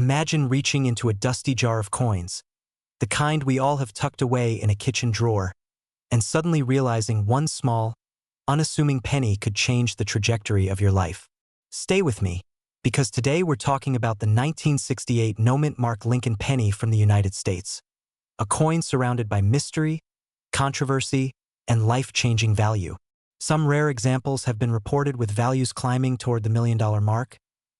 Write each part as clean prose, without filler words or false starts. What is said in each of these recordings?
Imagine reaching into a dusty jar of coins, the kind we all have tucked away in a kitchen drawer, and suddenly realizing one small, unassuming penny could change the trajectory of your life. Stay with me, because today we're talking about the 1968 no-mint mark Lincoln penny from the United States, a coin surrounded by mystery, controversy, and life-changing value. Some rare examples have been reported with values climbing toward the $1 million mark,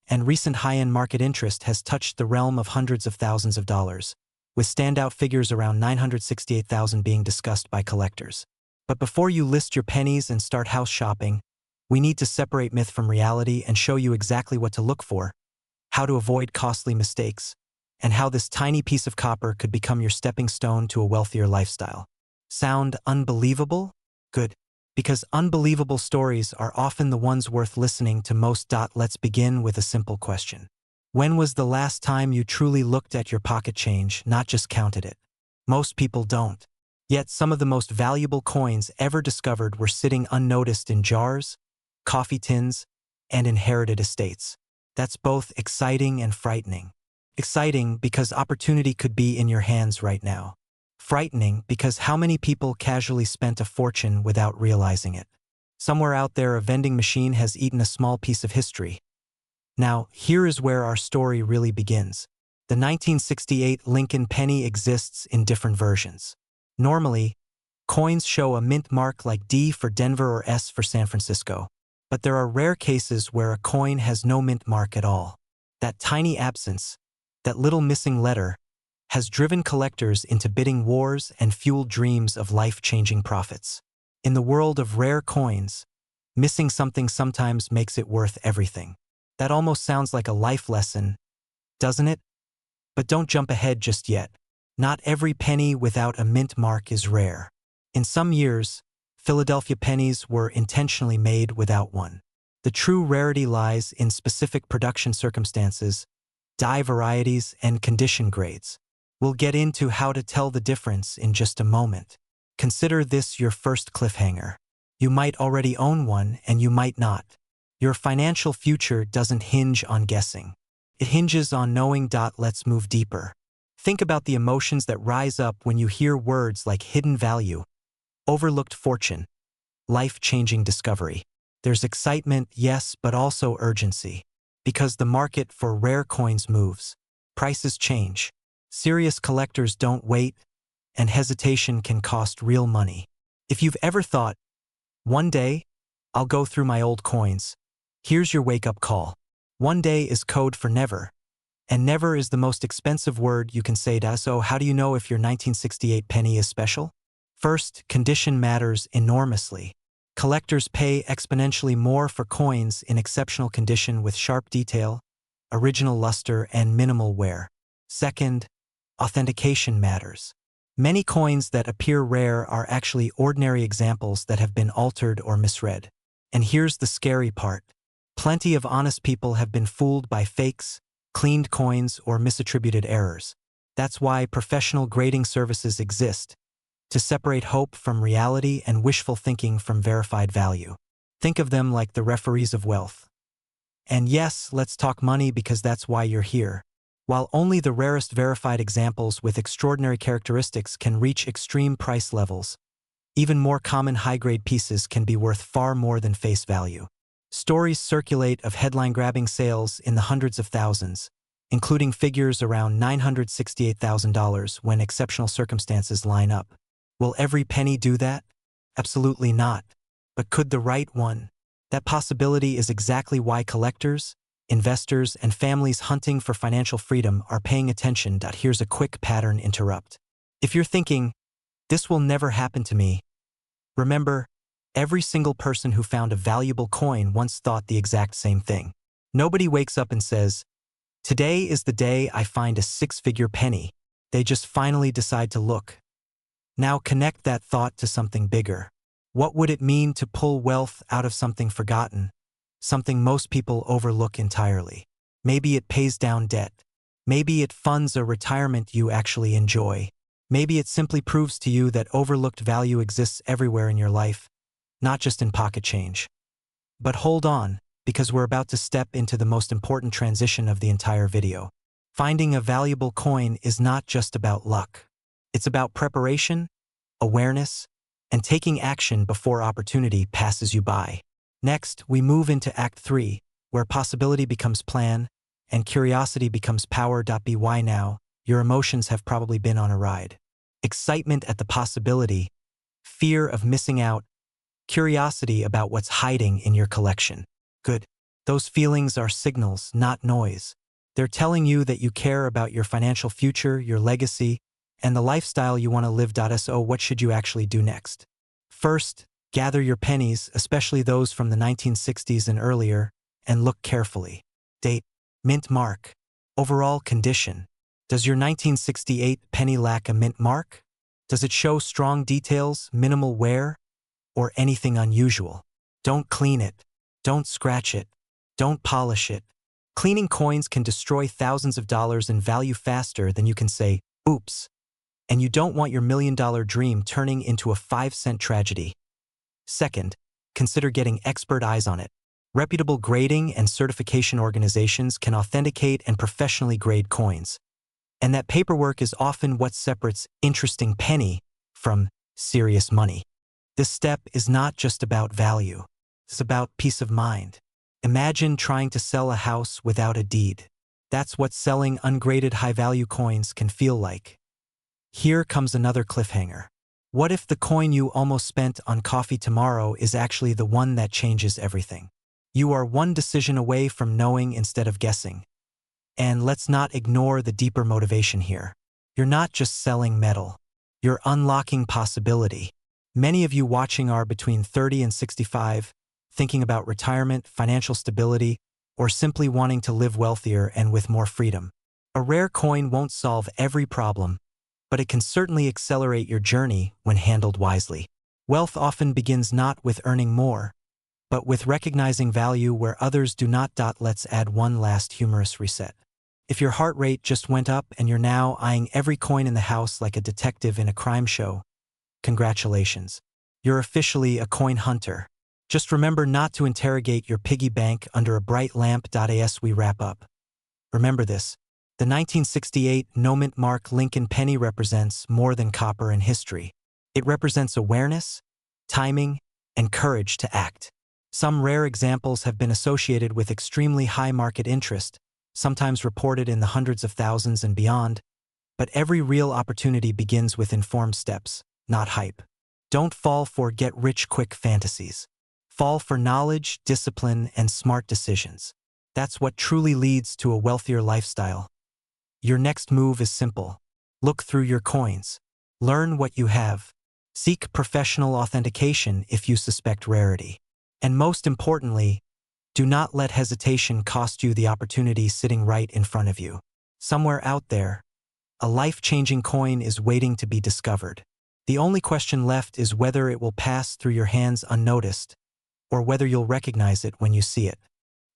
and recent high-end market interest has touched the realm of hundreds of thousands of dollars, with standout figures around $968,000 being discussed by collectors. But before you list your pennies and start house shopping, we need to separate myth from reality and show you exactly what to look for, how to avoid costly mistakes, and how this tiny piece of copper could become your stepping stone to a wealthier lifestyle. Sound unbelievable? Good. Because unbelievable stories are often the ones worth listening to most. Let's begin with a simple question. When was the last time you truly looked at your pocket change, not just counted it? Most people don't. Yet some of the most valuable coins ever discovered were sitting unnoticed in jars, coffee tins, and inherited estates. That's both exciting and frightening. Exciting because opportunity could be in your hands right now. Frightening because how many people casually spent a fortune without realizing it? Somewhere out there, a vending machine has eaten a small piece of history. Now, here is where our story really begins. The 1968 Lincoln penny exists in different versions. Normally, coins show a mint mark like D for Denver or S for San Francisco. But there are rare cases where a coin has no mint mark at all. That tiny absence, that little missing letter, has driven collectors into bidding wars and fueled dreams of life-changing profits. In the world of rare coins, missing something sometimes makes it worth everything. That almost sounds like a life lesson, doesn't it? But don't jump ahead just yet. Not every penny without a mint mark is rare. In some years, Philadelphia pennies were intentionally made without one. The true rarity lies in specific production circumstances, die varieties, and condition grades. We'll get into how to tell the difference in just a moment. Consider this your first cliffhanger. You might already own one and you might not. Your financial future doesn't hinge on guessing. It hinges on knowing. Let's move deeper. Think about the emotions that rise up when you hear words like hidden value, overlooked fortune, life-changing discovery. There's excitement, yes, but also urgency. Because the market for rare coins moves. Prices change. Serious collectors don't wait, and hesitation can cost real money. If you've ever thought, one day, I'll go through my old coins, here's your wake-up call. One day is code for never, and never is the most expensive word you can say. So how do you know if your 1968 penny is special? First, condition matters enormously. Collectors pay exponentially more for coins in exceptional condition with sharp detail, original luster, and minimal wear. Second, authentication matters. Many coins that appear rare are actually ordinary examples that have been altered or misread. And here's the scary part. Plenty of honest people have been fooled by fakes, cleaned coins, or misattributed errors. That's why professional grading services exist, to separate hope from reality and wishful thinking from verified value. Think of them like the referees of wealth. And yes, let's talk money because that's why you're here. While only the rarest verified examples with extraordinary characteristics can reach extreme price levels, even more common high-grade pieces can be worth far more than face value. Stories circulate of headline-grabbing sales in the hundreds of thousands, including figures around $968,000 when exceptional circumstances line up. Will every penny do that? Absolutely not. But could the right one? That possibility is exactly why collectors, investors, and families hunting for financial freedom are paying attention. Here's a quick pattern interrupt. If you're thinking, this will never happen to me, remember, every single person who found a valuable coin once thought the exact same thing. Nobody wakes up and says, today is the day I find a six-figure penny. They just finally decide to look. Now connect that thought to something bigger. What would it mean to pull wealth out of something forgotten? Something most people overlook entirely. Maybe it pays down debt. Maybe it funds a retirement you actually enjoy. Maybe it simply proves to you that overlooked value exists everywhere in your life, not just in pocket change. But hold on, because we're about to step into the most important transition of the entire video. Finding a valuable coin is not just about luck. It's about preparation, awareness, and taking action before opportunity passes you by. Next, we move into Act 3, where possibility becomes plan and curiosity becomes power. By now, your emotions have probably been on a ride. Excitement at the possibility, fear of missing out, curiosity about what's hiding in your collection. Good. Those feelings are signals, not noise. They're telling you that you care about your financial future, your legacy, and the lifestyle you want to live. So what should you actually do next? First, gather your pennies, especially those from the 1960s and earlier, and look carefully. Date, mint mark, overall condition. Does your 1968 penny lack a mint mark? Does it show strong details, minimal wear, or anything unusual? Don't clean it. Don't scratch it. Don't polish it. Cleaning coins can destroy thousands of dollars in value faster than you can say, oops. And you don't want your $1 million dream turning into a 5-cent tragedy. Second, consider getting expert eyes on it. Reputable grading and certification organizations can authenticate and professionally grade coins. And that paperwork is often what separates interesting penny from serious money. This step is not just about value. It's about peace of mind. Imagine trying to sell a house without a deed. That's what selling ungraded high-value coins can feel like. Here comes another cliffhanger. What if the coin you almost spent on coffee tomorrow is actually the one that changes everything? You are one decision away from knowing instead of guessing. And let's not ignore the deeper motivation here. You're not just selling metal. You're unlocking possibility. Many of you watching are between 30 and 65, thinking about retirement, financial stability, or simply wanting to live wealthier and with more freedom. A rare coin won't solve every problem, but it can certainly accelerate your journey when handled wisely. Wealth often begins not with earning more, but with recognizing value where others do not. Let's add one last humorous reset. If your heart rate just went up and you're now eyeing every coin in the house like a detective in a crime show, congratulations. You're officially a coin hunter. Just remember not to interrogate your piggy bank under a bright lamp. As we wrap up, remember this. The 1968 no-mint mark Lincoln penny represents more than copper in history. It represents awareness, timing, and courage to act. Some rare examples have been associated with extremely high market interest, sometimes reported in the hundreds of thousands and beyond, but every real opportunity begins with informed steps, not hype. Don't fall for get-rich-quick fantasies. Fall for knowledge, discipline, and smart decisions. That's what truly leads to a wealthier lifestyle. Your next move is simple. Look through your coins. Learn what you have. Seek professional authentication if you suspect rarity. And most importantly, do not let hesitation cost you the opportunity sitting right in front of you. Somewhere out there, a life-changing coin is waiting to be discovered. The only question left is whether it will pass through your hands unnoticed, or whether you'll recognize it when you see it.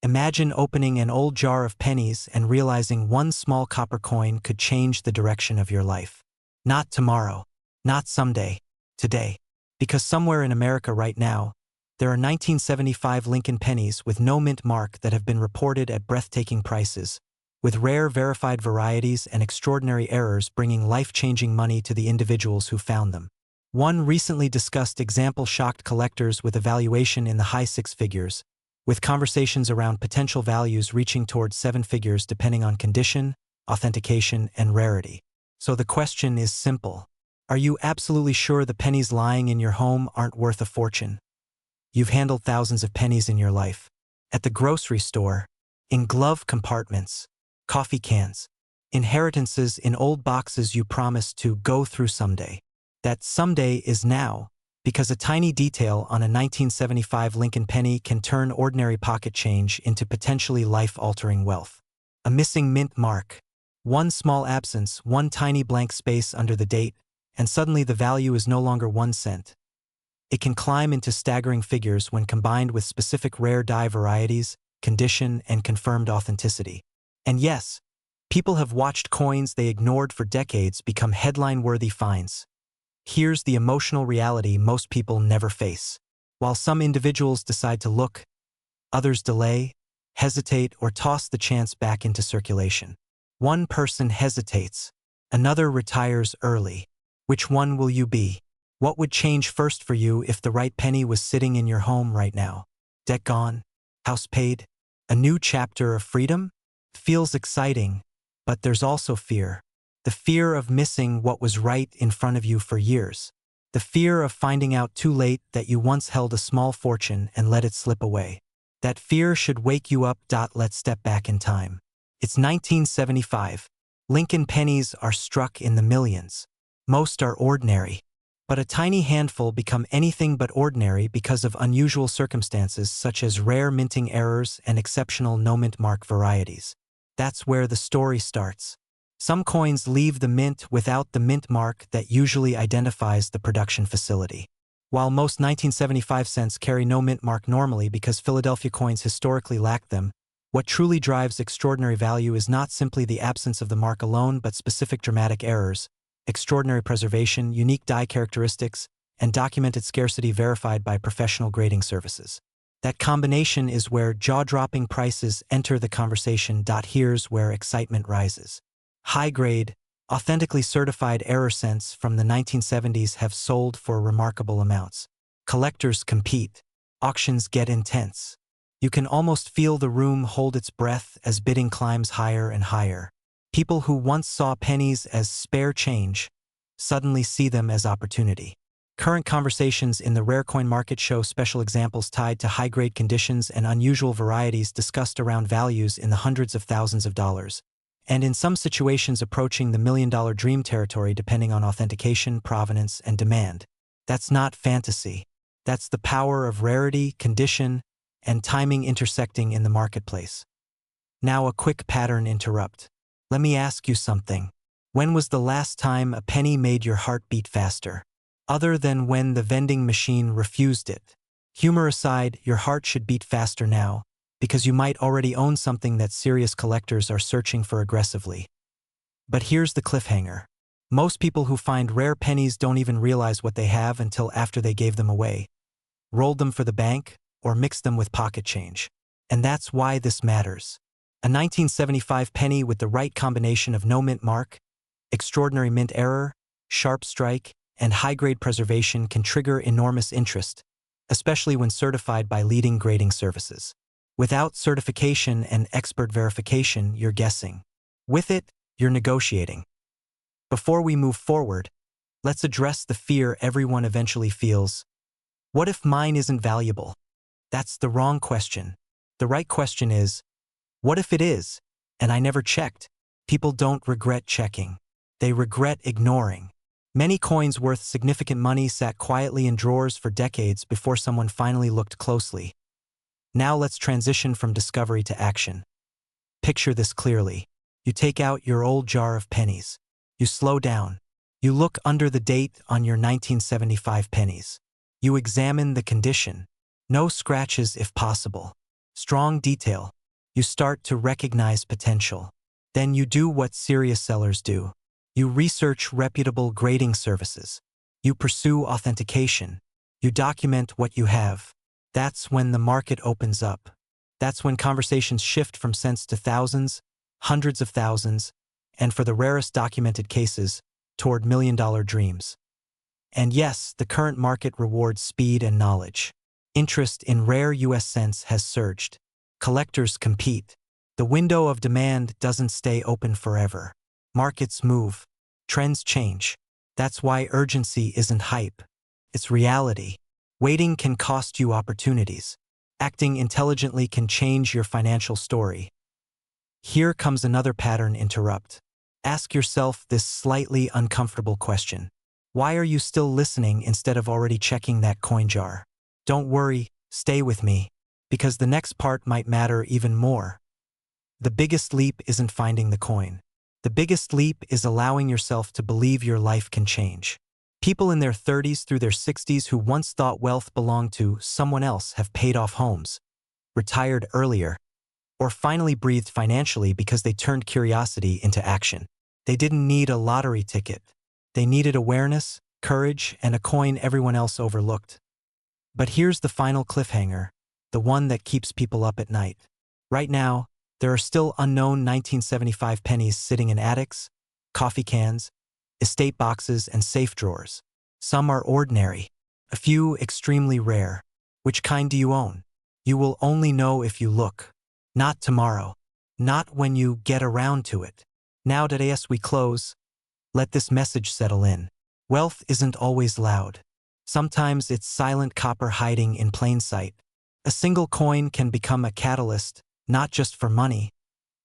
Imagine opening an old jar of pennies and realizing one small copper coin could change the direction of your life. Not tomorrow, not someday, today. Because somewhere in America right now, there are 1975 Lincoln pennies with no mint mark that have been reported at breathtaking prices, with rare verified varieties and extraordinary errors bringing life-changing money to the individuals who found them. One recently discussed example shocked collectors with a valuation in the high 6 figures, with conversations around potential values reaching towards 7 figures depending on condition, authentication, and rarity. So the question is simple. Are you absolutely sure the pennies lying in your home aren't worth a fortune? You've handled thousands of pennies in your life. At the grocery store, in glove compartments, coffee cans, inheritances in old boxes you promised to go through someday. That someday is now, because a tiny detail on a 1975 Lincoln penny can turn ordinary pocket change into potentially life-altering wealth. A missing mint mark, one small absence, one tiny blank space under the date, and suddenly the value is no longer 1 cent. It can climb into staggering figures when combined with specific rare die varieties, condition, and confirmed authenticity. And yes, people have watched coins they ignored for decades become headline-worthy finds. Here's the emotional reality most people never face. While some individuals decide to look, others delay, hesitate, or toss the chance back into circulation. One person hesitates. Another retires early. Which one will you be? What would change first for you if the right penny was sitting in your home right now? Debt gone? House paid? A new chapter of freedom? Feels exciting, but there's also fear. The fear of missing what was right in front of you for years. The fear of finding out too late that you once held a small fortune and let it slip away. That fear should wake you up. Let's step back in time. It's 1975. Lincoln pennies are struck in the millions. Most are ordinary. But a tiny handful become anything but ordinary because of unusual circumstances such as rare minting errors and exceptional no-mint mark varieties. That's where the story starts. Some coins leave the mint without the mint mark that usually identifies the production facility. While most 1975 cents carry no mint mark normally because Philadelphia coins historically lacked them, what truly drives extraordinary value is not simply the absence of the mark alone but specific dramatic errors, extraordinary preservation, unique die characteristics, and documented scarcity verified by professional grading services. That combination is where jaw-dropping prices enter the conversation. Here's where excitement rises. High-grade, authentically certified error cents from the 1970s have sold for remarkable amounts. Collectors compete. Auctions get intense. You can almost feel the room hold its breath as bidding climbs higher and higher. People who once saw pennies as spare change suddenly see them as opportunity. Current conversations in the rare coin market show special examples tied to high-grade conditions and unusual varieties discussed around values in the hundreds of thousands of dollars, and in some situations approaching the million-dollar dream territory depending on authentication, provenance, and demand. That's not fantasy. That's the power of rarity, condition, and timing intersecting in the marketplace. Now a quick pattern interrupt. Let me ask you something. When was the last time a penny made your heart beat faster? Other than when the vending machine refused it. Humor aside, your heart should beat faster now, because you might already own something that serious collectors are searching for aggressively. But here's the cliffhanger. Most people who find rare pennies don't even realize what they have until after they gave them away, rolled them for the bank, or mixed them with pocket change. And that's why this matters. A 1975 penny with the right combination of no mint mark, extraordinary mint error, sharp strike, and high-grade preservation can trigger enormous interest, especially when certified by leading grading services. Without certification and expert verification, you're guessing. With it, you're negotiating. Before we move forward, let's address the fear everyone eventually feels. What if mine isn't valuable? That's the wrong question. The right question is, what if it is, and I never checked? People don't regret checking. They regret ignoring. Many coins worth significant money sat quietly in drawers for decades before someone finally looked closely. Now let's transition from discovery to action. Picture this clearly. You take out your old jar of pennies. You slow down. You look under the date on your 1975 pennies. You examine the condition. No scratches if possible. Strong detail. You start to recognize potential. Then you do what serious sellers do. You research reputable grading services. You pursue authentication. You document what you have. That's when the market opens up. That's when conversations shift from cents to thousands, hundreds of thousands, and for the rarest documented cases, toward million-dollar dreams. And yes, the current market rewards speed and knowledge. Interest in rare U.S. cents has surged. Collectors compete. The window of demand doesn't stay open forever. Markets move. Trends change. That's why urgency isn't hype. It's reality. Waiting can cost you opportunities. Acting intelligently can change your financial story. Here comes another pattern interrupt. Ask yourself this slightly uncomfortable question. Why are you still listening instead of already checking that coin jar? Don't worry, stay with me, because the next part might matter even more. The biggest leap isn't finding the coin. The biggest leap is allowing yourself to believe your life can change. People in their 30s through their 60s who once thought wealth belonged to someone else have paid off homes, retired earlier, or finally breathed financially because they turned curiosity into action. They didn't need a lottery ticket. They needed awareness, courage, and a coin everyone else overlooked. But here's the final cliffhanger, the one that keeps people up at night. Right now, There are still unknown 1975 pennies sitting in attics, coffee cans, estate boxes, and safe drawers. Some are ordinary, a few extremely rare. Which kind do you own? You will only know if you look. Not tomorrow. Not when you get around to it. Now that as we close, let this message settle in. Wealth isn't always loud. Sometimes it's silent copper hiding in plain sight. A single coin can become a catalyst, not just for money,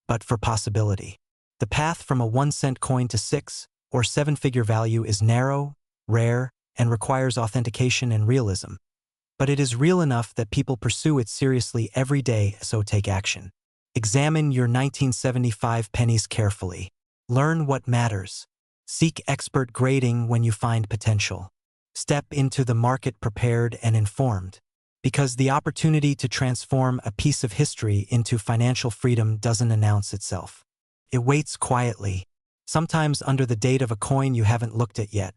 but for possibility. The path from a 1-cent coin to 6 or 7-figure value is narrow, rare, and requires authentication and realism. But it is real enough that people pursue it seriously every day, so take action. Examine your 1975 pennies carefully. Learn what matters. Seek expert grading when you find potential. Step into the market prepared and informed. Because the opportunity to transform a piece of history into financial freedom doesn't announce itself. It waits quietly, sometimes under the date of a coin you haven't looked at yet.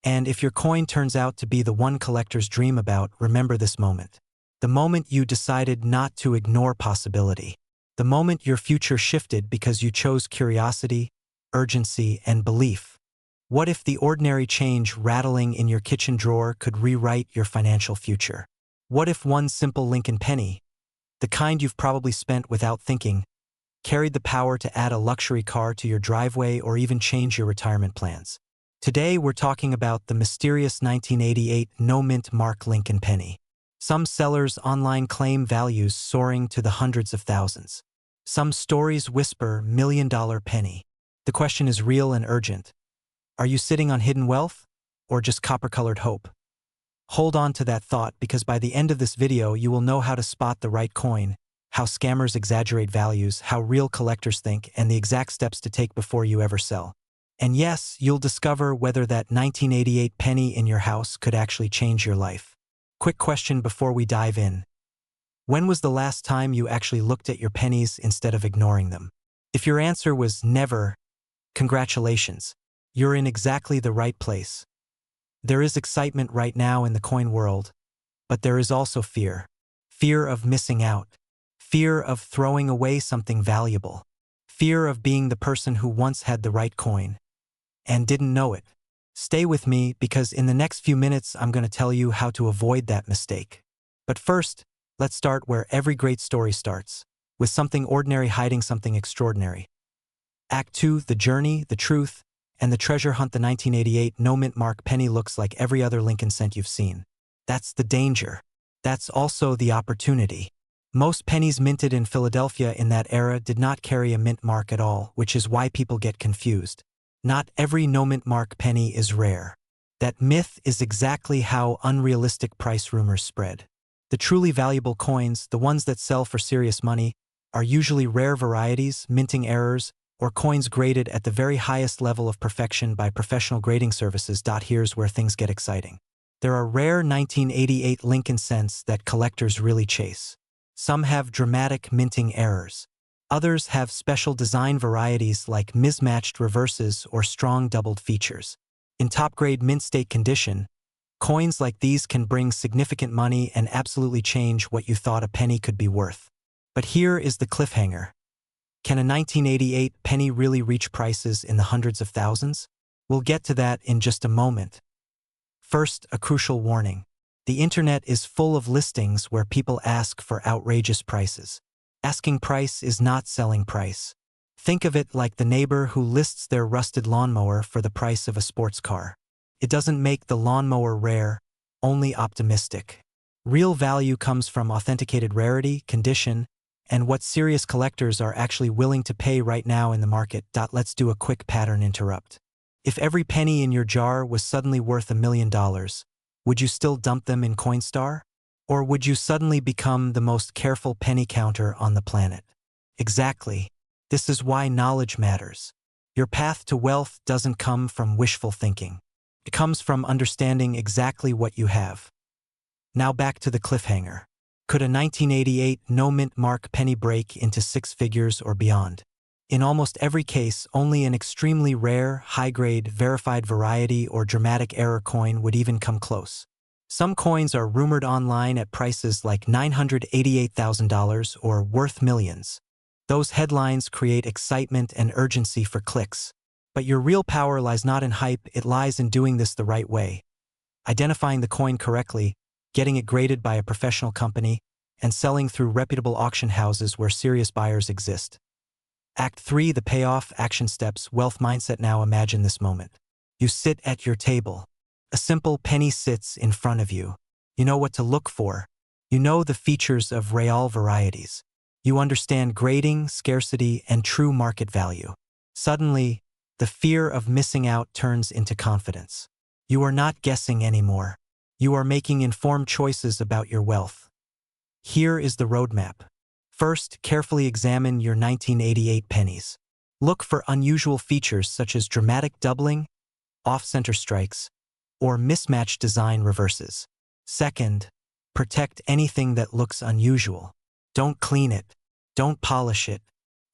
And if your coin turns out to be the one collectors dream about, remember this moment. The moment you decided not to ignore possibility. The moment your future shifted because you chose curiosity, urgency, and belief. What if the ordinary change rattling in your kitchen drawer could rewrite your financial future? What if one simple Lincoln penny, the kind you've probably spent without thinking, carried the power to add a luxury car to your driveway or even change your retirement plans? Today we're talking about the mysterious 1988 no-mint mark Lincoln penny. Some sellers online claim values soaring to the hundreds of thousands. Some stories whisper $1 million penny. The question is real and urgent. Are you sitting on hidden wealth or just copper-colored hope? Hold on to that thought, because by the end of this video you will know how to spot the right coin, how scammers exaggerate values, how real collectors think, and the exact steps to take before you ever sell. And yes, you'll discover whether that 1988 penny in your house could actually change your life. Quick question before we dive in. When was the last time you actually looked at your pennies instead of ignoring them? If your answer was never, congratulations. You're in exactly the right place. There is excitement right now in the coin world, but there is also fear. Fear of missing out. Fear of throwing away something valuable. Fear of being the person who once had the right coin and didn't know it. Stay with me, because in the next few minutes I'm going to tell you how to avoid that mistake. But first, let's start where every great story starts, with something ordinary hiding something extraordinary. Act 2, the journey, the truth, and the treasure hunt. The 1988 no-mint mark penny looks like every other Lincoln cent you've seen. That's the danger. That's also the opportunity. Most pennies minted in Philadelphia in that era did not carry a mint mark at all, which is why people get confused. Not every no-mint mark penny is rare. That myth is exactly how unrealistic price rumors spread. The truly valuable coins, the ones that sell for serious money, are usually rare varieties, minting errors, or coins graded at the very highest level of perfection by professional grading services. Here's where things get exciting. There are rare 1988 Lincoln cents that collectors really chase. Some have dramatic minting errors. Others have special design varieties like mismatched reverses or strong doubled features. In top-grade mint state condition, coins like these can bring significant money and absolutely change what you thought a penny could be worth. But here is the cliffhanger. Can a 1988 penny really reach prices in the hundreds of thousands? We'll get to that in just a moment. First, a crucial warning. The internet is full of listings where people ask for outrageous prices. Asking price is not selling price. Think of it like the neighbor who lists their rusted lawnmower for the price of a sports car. It doesn't make the lawnmower rare, only optimistic. Real value comes from authenticated rarity, condition, and what serious collectors are actually willing to pay right now in the market. Let's do a quick pattern interrupt. If every penny in your jar was suddenly worth $1 million, would you still dump them in Coinstar? Or would you suddenly become the most careful penny counter on the planet? Exactly. This is why knowledge matters. Your path to wealth doesn't come from wishful thinking. It comes from understanding exactly what you have. Now back to the cliffhanger. Could a 1988 no-mint mark penny break into 6 figures or beyond? In almost every case, only an extremely rare, high-grade, verified variety or dramatic error coin would even come close. Some coins are rumored online at prices like $988,000 or worth millions. Those headlines create excitement and urgency for clicks. But your real power lies not in hype, it lies in doing this the right way. Identifying the coin correctly, getting it graded by a professional company, and selling through reputable auction houses where serious buyers exist. Act 3, the payoff, action steps, wealth mindset. Now imagine this moment. You sit at your table. A simple penny sits in front of you. You know what to look for. You know the features of real varieties. You understand grading, scarcity, and true market value. Suddenly, the fear of missing out turns into confidence. You are not guessing anymore. You are making informed choices about your wealth. Here is the roadmap. First, carefully examine your 1988 pennies. Look for unusual features such as dramatic doubling, off-center strikes, or mismatched design reverses. Second, protect anything that looks unusual. Don't clean it. Don't polish it.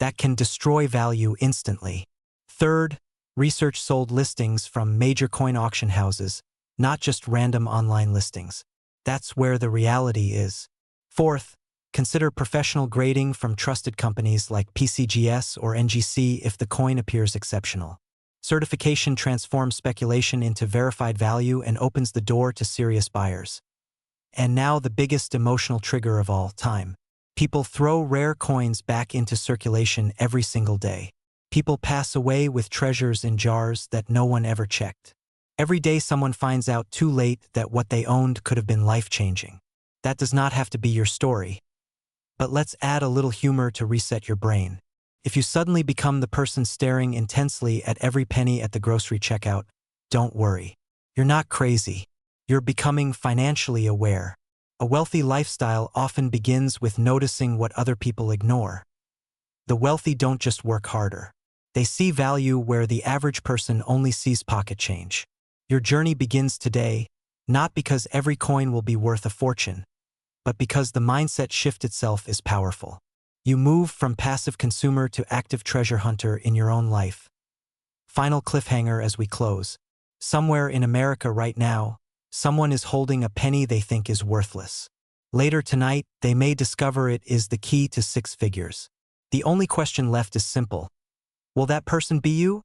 That can destroy value instantly. Third, research sold listings from major coin auction houses, not just random online listings. That's where the reality is. Fourth, consider professional grading from trusted companies like PCGS or NGC if the coin appears exceptional. Certification transforms speculation into verified value and opens the door to serious buyers. And now the biggest emotional trigger of all time. People throw rare coins back into circulation every single day. People pass away with treasures in jars that no one ever checked. Every day someone finds out too late that what they owned could have been life-changing. That does not have to be your story. But let's add a little humor to reset your brain. If you suddenly become the person staring intensely at every penny at the grocery checkout, don't worry. You're not crazy. You're becoming financially aware. A wealthy lifestyle often begins with noticing what other people ignore. The wealthy don't just work harder. They see value where the average person only sees pocket change. Your journey begins today, not because every coin will be worth a fortune, but because the mindset shift itself is powerful. You move from passive consumer to active treasure hunter in your own life. Final cliffhanger as we close. Somewhere in America right now, someone is holding a penny they think is worthless. Later tonight, they may discover it is the key to 6 figures. The only question left is simple. Will that person be you?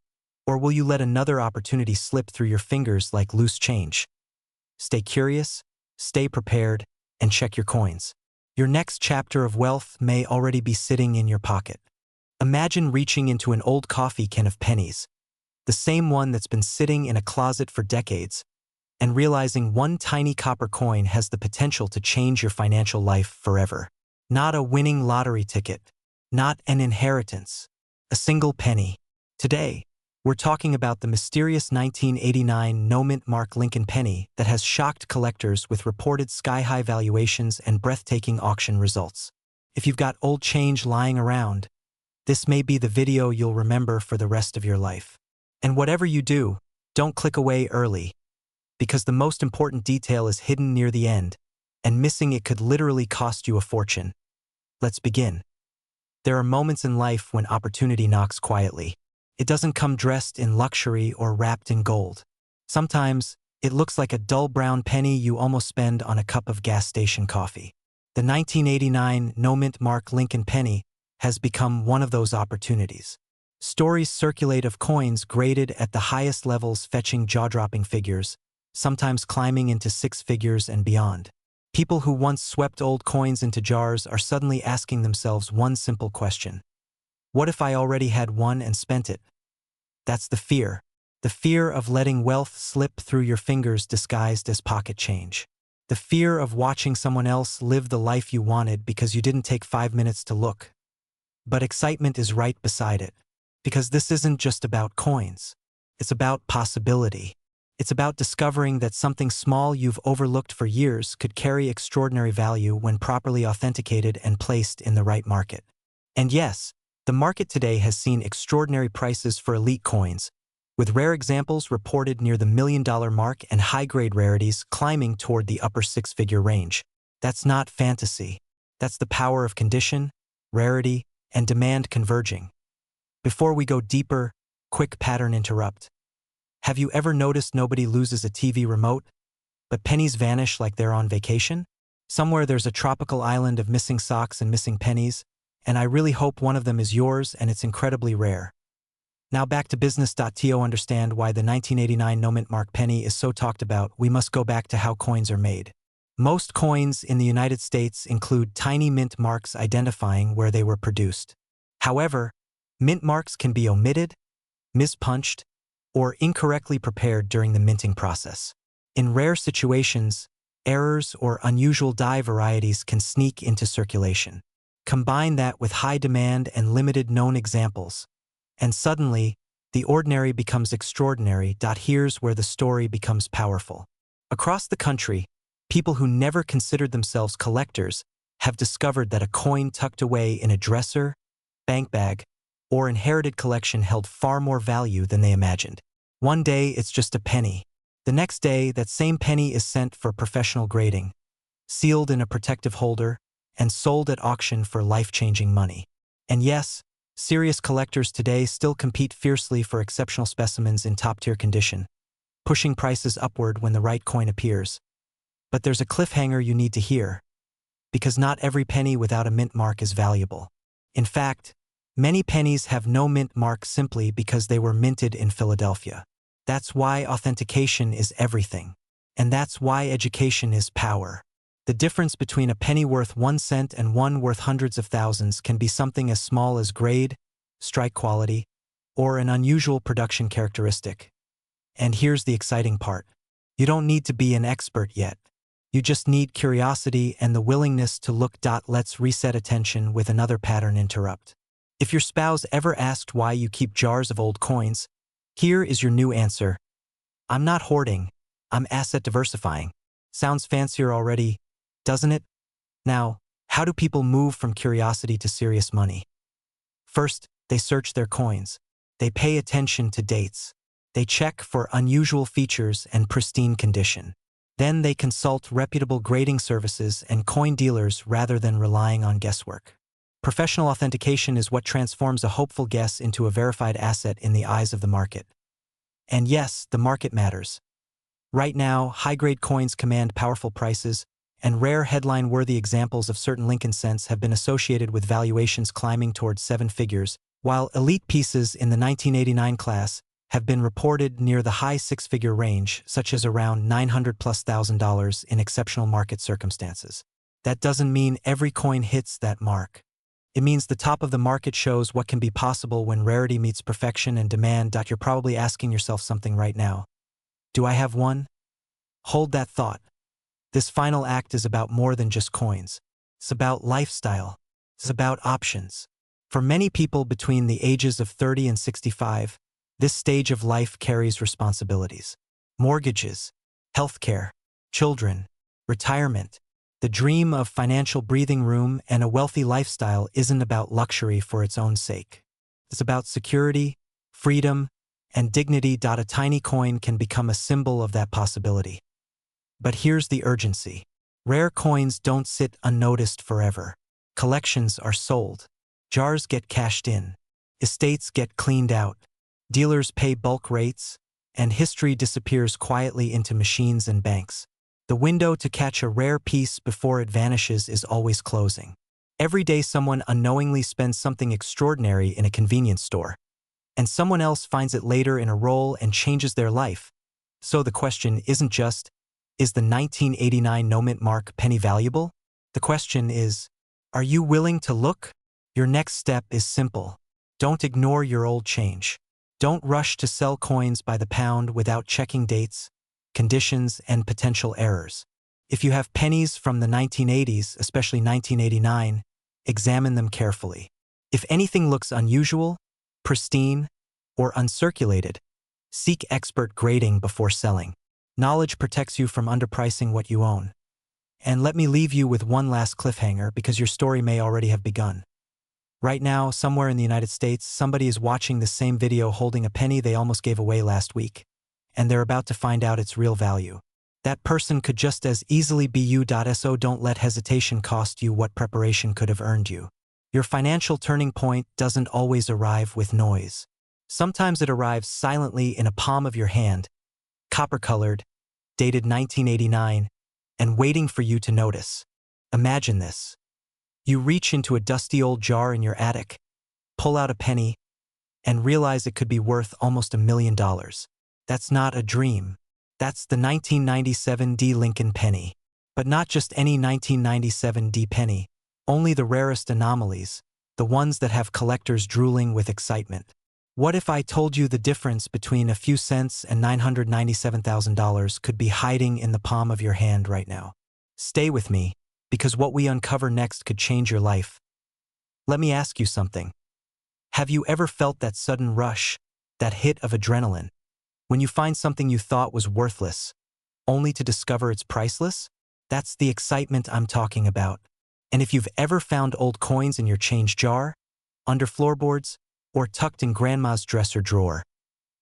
Or will you let another opportunity slip through your fingers like loose change? Stay curious, stay prepared, and check your coins. Your next chapter of wealth may already be sitting in your pocket. Imagine reaching into an old coffee can of pennies, the same one that's been sitting in a closet for decades, and realizing one tiny copper coin has the potential to change your financial life forever. Not a winning lottery ticket, not an inheritance, a single penny. Today, we're talking about the mysterious 1989 no-mint mark Lincoln penny that has shocked collectors with reported sky-high valuations and breathtaking auction results. If you've got old change lying around, this may be the video you'll remember for the rest of your life. And whatever you do, don't click away early, because the most important detail is hidden near the end, and missing it could literally cost you a fortune. Let's begin. There are moments in life when opportunity knocks quietly. It doesn't come dressed in luxury or wrapped in gold. Sometimes, it looks like a dull brown penny you almost spend on a cup of gas station coffee. The 1989 no-mint mark Lincoln penny has become one of those opportunities. Stories circulate of coins graded at the highest levels fetching jaw-dropping figures, sometimes climbing into 6 figures and beyond. People who once swept old coins into jars are suddenly asking themselves one simple question. What if I already had one and spent it? That's the fear of letting wealth slip through your fingers disguised as pocket change. The fear of watching someone else live the life you wanted because you didn't take 5 minutes to look. But excitement is right beside it, because this isn't just about coins. It's about possibility. It's about discovering that something small you've overlooked for years could carry extraordinary value when properly authenticated and placed in the right market. And yes, the market today has seen extraordinary prices for elite coins, with rare examples reported near the $1 million mark and high-grade rarities climbing toward the upper 6-figure range. That's not fantasy. That's the power of condition, rarity, and demand converging. Before we go deeper, quick pattern interrupt. Have you ever noticed nobody loses a TV remote, but pennies vanish like they're on vacation? Somewhere there's a tropical island of missing socks and missing pennies, and I really hope one of them is yours and it's incredibly rare. Now back to business. To understand why the 1989 no-mint mark penny is so talked about, we must go back to how coins are made. Most coins in the United States include tiny mint marks identifying where they were produced. However, mint marks can be omitted, mispunched, or incorrectly prepared during the minting process. In rare situations, errors or unusual die varieties can sneak into circulation. Combine that with high demand and limited known examples, and suddenly, the ordinary becomes extraordinary. Here's where the story becomes powerful. Across the country, people who never considered themselves collectors have discovered that a coin tucked away in a dresser, bank bag, or inherited collection held far more value than they imagined. One day, it's just a penny. The next day, that same penny is sent for professional grading, sealed in a protective holder, and sold at auction for life-changing money. And yes, serious collectors today still compete fiercely for exceptional specimens in top-tier condition, pushing prices upward when the right coin appears. But there's a cliffhanger you need to hear, because not every penny without a mint mark is valuable. In fact, many pennies have no mint mark simply because they were minted in Philadelphia. That's why authentication is everything. And that's why education is power. The difference between a penny worth 1 cent and one worth hundreds of thousands can be something as small as grade, strike quality, or an unusual production characteristic. And here's the exciting part. You don't need to be an expert yet. You just need curiosity and the willingness to look. Let's reset attention with another pattern interrupt. If your spouse ever asked why you keep jars of old coins, here is your new answer. I'm not hoarding, I'm asset diversifying. Sounds fancier already, doesn't it? Now, how do people move from curiosity to serious money? First, they search their coins. They pay attention to dates. They check for unusual features and pristine condition. Then they consult reputable grading services and coin dealers rather than relying on guesswork. Professional authentication is what transforms a hopeful guess into a verified asset in the eyes of the market. And yes, the market matters. Right now, high-grade coins command powerful prices, and rare headline-worthy examples of certain Lincoln cents have been associated with valuations climbing towards 7 figures, while elite pieces in the 1989 class have been reported near the high 6-figure range, such as around $900,000+ in exceptional market circumstances. That doesn't mean every coin hits that mark. It means the top of the market shows what can be possible when rarity meets perfection and demand. You're probably asking yourself something right now. Do I have one? Hold that thought. This final act is about more than just coins. It's about lifestyle. It's about options. For many people between the ages of 30 and 65, this stage of life carries responsibilities. Mortgages, healthcare, children, retirement. The dream of financial breathing room and a wealthy lifestyle isn't about luxury for its own sake. It's about security, freedom, and dignity. A tiny coin can become a symbol of that possibility. But here's the urgency. Rare coins don't sit unnoticed forever. Collections are sold. Jars get cashed in. Estates get cleaned out. Dealers pay bulk rates, and history disappears quietly into machines and banks. The window to catch a rare piece before it vanishes is always closing. Every day someone unknowingly spends something extraordinary in a convenience store, and someone else finds it later in a roll and changes their life. So the question isn't just, is the 1989 no-mint mark penny valuable? The question is, are you willing to look? Your next step is simple. Don't ignore your old change. Don't rush to sell coins by the pound without checking dates, conditions, and potential errors. If you have pennies from the 1980s, especially 1989, examine them carefully. If anything looks unusual, pristine, or uncirculated, seek expert grading before selling. Knowledge protects you from underpricing what you own. And let me leave you with one last cliffhanger because your story may already have begun. Right now, somewhere in the United States, somebody is watching the same video holding a penny they almost gave away last week, and they're about to find out its real value. That person could just as easily be you. So don't let hesitation cost you what preparation could have earned you. Your financial turning point doesn't always arrive with noise. Sometimes it arrives silently in a palm of your hand, copper-colored, dated 1989, and waiting for you to notice. Imagine this. You reach into a dusty old jar in your attic, pull out a penny, and realize it could be worth almost $1 million. That's not a dream. That's the 1997 D Lincoln penny. But not just any 1997 D penny, only the rarest anomalies, the ones that have collectors drooling with excitement. What if I told you the difference between a few cents and $997,000 could be hiding in the palm of your hand right now? Stay with me, because what we uncover next could change your life. Let me ask you something. Have you ever felt that sudden rush, that hit of adrenaline, when you find something you thought was worthless, only to discover it's priceless? That's the excitement I'm talking about. And if you've ever found old coins in your change jar, under floorboards, or tucked in grandma's dresser drawer,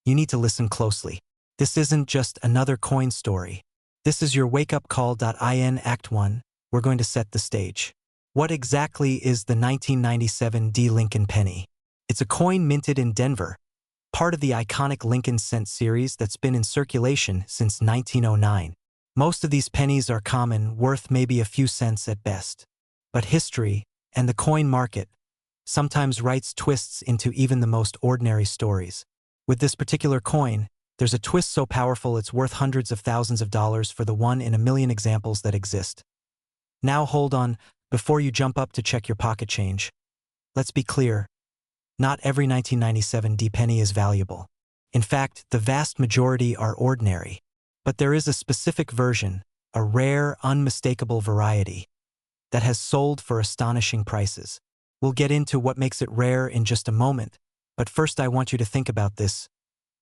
you need to listen closely. This isn't just another coin story. This is your wake-up call. In Act 1, we're going to set the stage. What exactly is the 1997 D Lincoln penny? It's a coin minted in Denver, part of the iconic Lincoln cent series that's been in circulation since 1909. Most of these pennies are common, worth maybe a few cents at best. But history, and the coin market, sometimes writes twists into even the most ordinary stories. With this particular coin, there's a twist so powerful it's worth hundreds of thousands of dollars for the 1 in a million examples that exist. Now hold on, before you jump up to check your pocket change. Let's be clear. Not every 1997 D penny is valuable. In fact, the vast majority are ordinary. But there is a specific version, a rare, unmistakable variety, that has sold for astonishing prices. We'll get into what makes it rare in just a moment, but first I want you to think about this.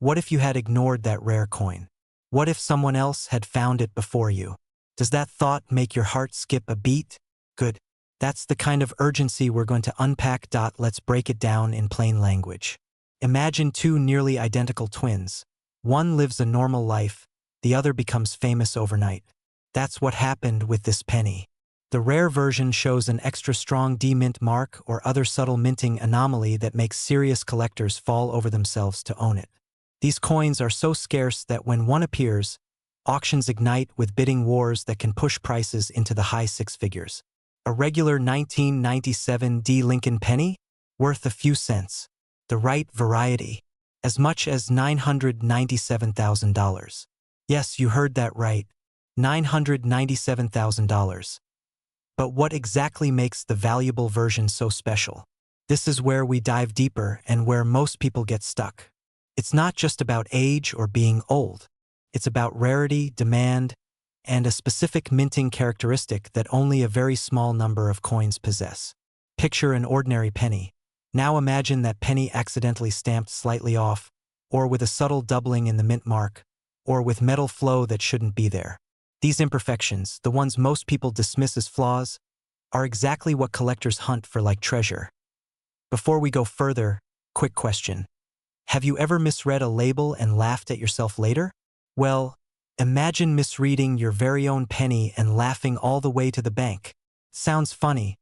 What if you had ignored that rare coin? What if someone else had found it before you? Does that thought make your heart skip a beat? Good. That's the kind of urgency we're going to unpack. Let's break it down in plain language. Imagine two nearly identical twins. One lives a normal life, the other becomes famous overnight. That's what happened with this penny. The rare version shows an extra strong D-mint mark or other subtle minting anomaly that makes serious collectors fall over themselves to own it. These coins are so scarce that when one appears, auctions ignite with bidding wars that can push prices into the high six figures. A regular 1997 D Lincoln penny? Worth a few cents. The right variety. As much as $997,000. Yes, you heard that right. $997,000. But what exactly makes the valuable version so special? This is where we dive deeper and where most people get stuck. It's not just about age or being old. It's about rarity, demand, and a specific minting characteristic that only a very small number of coins possess. Picture an ordinary penny. Now imagine that penny accidentally stamped slightly off, or with a subtle doubling in the mint mark, or with metal flow that shouldn't be there. These imperfections, the ones most people dismiss as flaws, are exactly what collectors hunt for like treasure. Before we go further, quick question. Have you ever misread a label and laughed at yourself later? Well, imagine misreading your very own penny and laughing all the way to the bank. Sounds funny,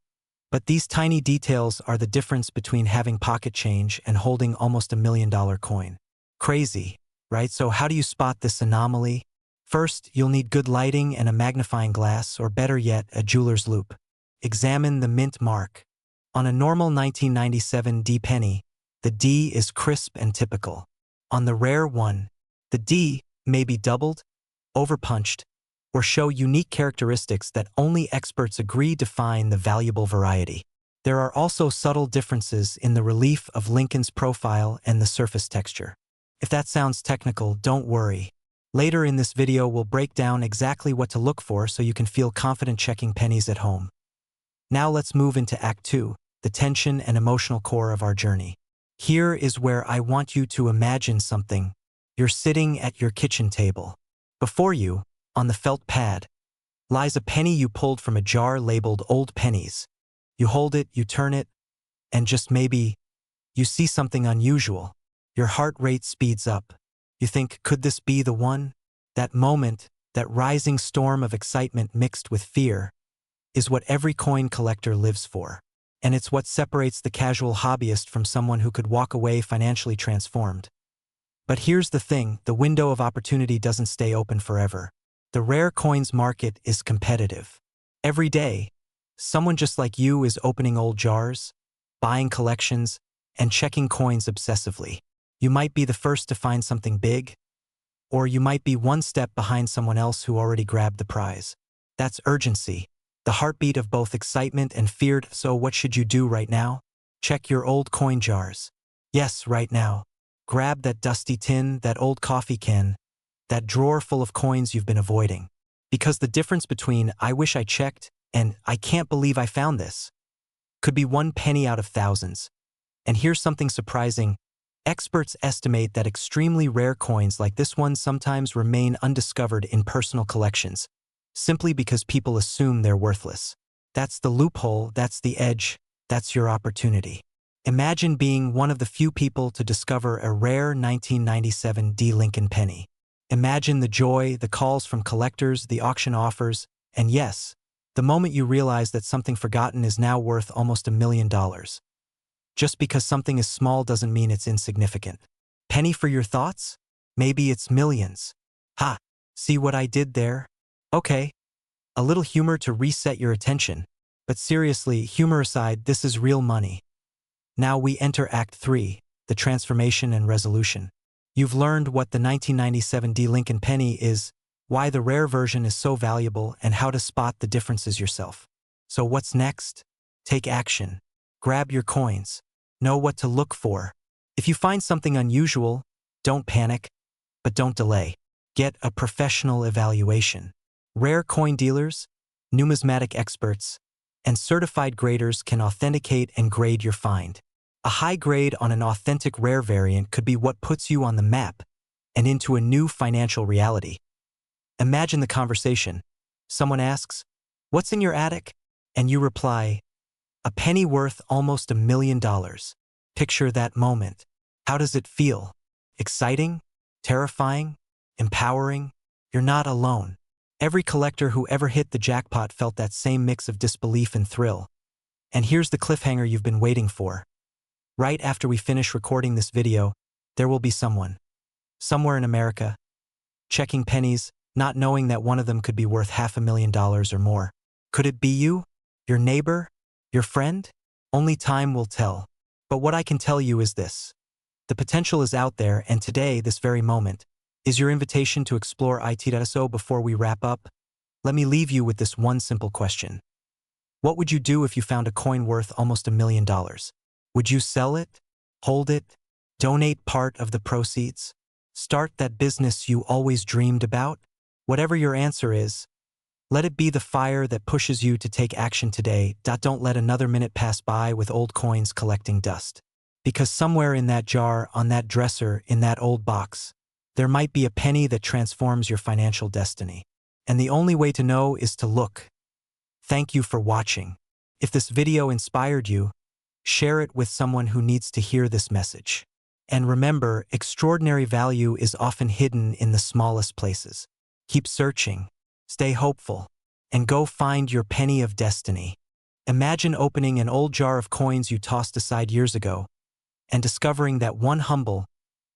but these tiny details are the difference between having pocket change and holding almost $1 million coin. Crazy, right? So how do you spot this anomaly? First, you'll need good lighting and a magnifying glass, or better yet, a jeweler's loupe. Examine the mint mark. On a normal 1997 D penny, the D is crisp and typical. On the rare one, the D may be doubled, overpunched, or show unique characteristics that only experts agree define the valuable variety. There are also subtle differences in the relief of Lincoln's profile and the surface texture. If that sounds technical, don't worry. Later in this video, we'll break down exactly what to look for so you can feel confident checking pennies at home. Now let's move into Act 2, the tension and emotional core of our journey. Here is where I want you to imagine something. You're sitting at your kitchen table. Before you, on the felt pad, lies a penny you pulled from a jar labeled Old Pennies. You hold it, you turn it, and just maybe, you see something unusual. Your heart rate speeds up. You think, could this be the one? That moment, that rising storm of excitement mixed with fear, is what every coin collector lives for. And it's what separates the casual hobbyist from someone who could walk away financially transformed. But here's the thing, the window of opportunity doesn't stay open forever. The rare coins market is competitive. Every day, Someone just like you is opening old jars, buying collections, and checking coins obsessively. You might be the first to find something big, or you might be one step behind someone else who already grabbed the prize. That's urgency, the heartbeat of both excitement and fear. So what should you do right now? Check your old coin jars. Yes, right now. Grab that dusty tin, that old coffee can, that drawer full of coins you've been avoiding. Because the difference between "I wish I checked" and "I can't believe I found this" could be one penny out of thousands. And here's something surprising. Experts estimate that extremely rare coins like this one sometimes remain undiscovered in personal collections, simply because people assume they're worthless. That's the loophole, that's the edge, that's your opportunity. Imagine being one of the few people to discover a rare 1997 D. Lincoln penny. Imagine the joy, the calls from collectors, the auction offers, and yes, the moment you realize that something forgotten is now worth almost $1 million. Just because something is small doesn't mean it's insignificant. Penny for your thoughts? Maybe it's millions. Ha! See what I did there? Okay. A little humor to reset your attention. But seriously, humor aside, this is real money. Now we enter Act 3, the transformation and resolution. You've learned what the 1997 D. Lincoln penny is, why the rare version is so valuable, and how to spot the differences yourself. So what's next? Take action. Grab your coins. Know what to look for. If you find something unusual, don't panic, but don't delay. Get a professional evaluation. Rare coin dealers, numismatic experts, and certified graders can authenticate and grade your find. A high grade on an authentic rare variant could be what puts you on the map and into a new financial reality. Imagine the conversation. Someone asks, "What's in your attic?" And you reply, "A penny worth almost $1 million." Picture that moment. How does it feel? Exciting? Terrifying? Empowering? You're not alone. Every collector who ever hit the jackpot felt that same mix of disbelief and thrill. And here's the cliffhanger you've been waiting for. Right after we finish recording this video, there will be someone, somewhere in America, checking pennies, not knowing that one of them could be worth $500,000 or more. Could it be you? Your neighbor? Your friend? Only time will tell. But what I can tell you is this. The potential is out there, and today, this very moment, is your invitation to explore it. So before we wrap up, let me leave you with this one simple question. What would you do if you found a coin worth almost $1 million? Would you sell it? Hold it? Donate part of the proceeds? Start that business you always dreamed about? Whatever your answer is, let it be the fire that pushes you to take action today. Don't let another minute pass by with old coins collecting dust. Because somewhere in that jar, on that dresser, in that old box, there might be a penny that transforms your financial destiny. And the only way to know is to look. Thank you for watching. If this video inspired you, share it with someone who needs to hear this message. And remember, extraordinary value is often hidden in the smallest places. Keep searching, stay hopeful, and go find your penny of destiny. Imagine opening an old jar of coins you tossed aside years ago and discovering that one humble,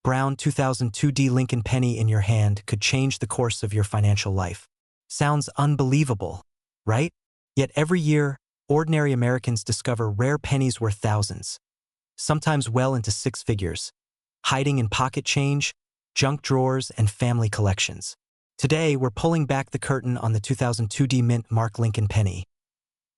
brown 2002 D. Lincoln penny in your hand could change the course of your financial life. Sounds unbelievable, right? Yet every year, ordinary Americans discover rare pennies worth thousands, sometimes well into six figures, hiding in pocket change, junk drawers, and family collections. Today, we're pulling back the curtain on the 2002 D. Mint Mark Lincoln penny.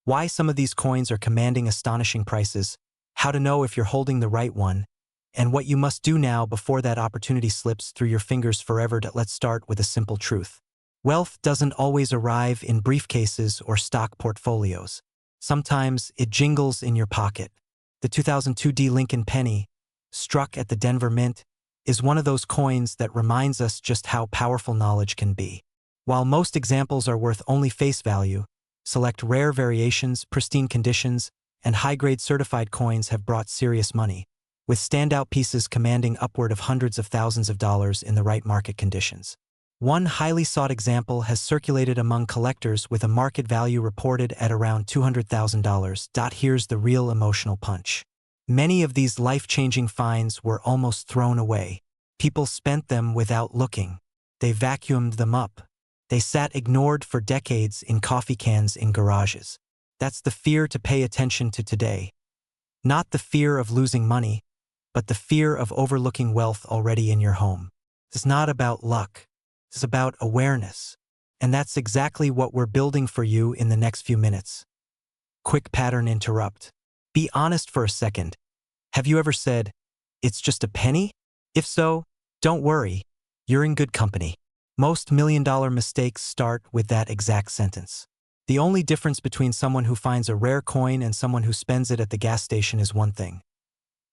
Why some of these coins are commanding astonishing prices, how to know if you're holding the right one, and what you must do now before that opportunity slips through your fingers forever. Let's start with a simple truth. Wealth doesn't always arrive in briefcases or stock portfolios. Sometimes it jingles in your pocket. The 2002 D. Lincoln penny, struck at the Denver Mint, is one of those coins that reminds us just how powerful knowledge can be. While most examples are worth only face value, select rare variations, pristine conditions, and high-grade certified coins have brought serious money, with standout pieces commanding upward of hundreds of thousands of dollars in the right market conditions. One highly sought example has circulated among collectors with a market value reported at around $200,000. Here's the real emotional punch. Many of these life-changing finds were almost thrown away. People spent them without looking. They vacuumed them up. They sat ignored for decades in coffee cans in garages. That's the fear to pay attention to today. Not the fear of losing money, but the fear of overlooking wealth already in your home. It's not about luck. It's about awareness. And that's exactly what we're building for you in the next few minutes. Quick pattern interrupt. Be honest for a second. Have you ever said, "It's just a penny"? If so, don't worry. You're in good company. Most million-dollar mistakes start with that exact sentence. The only difference between someone who finds a rare coin and someone who spends it at the gas station is one thing.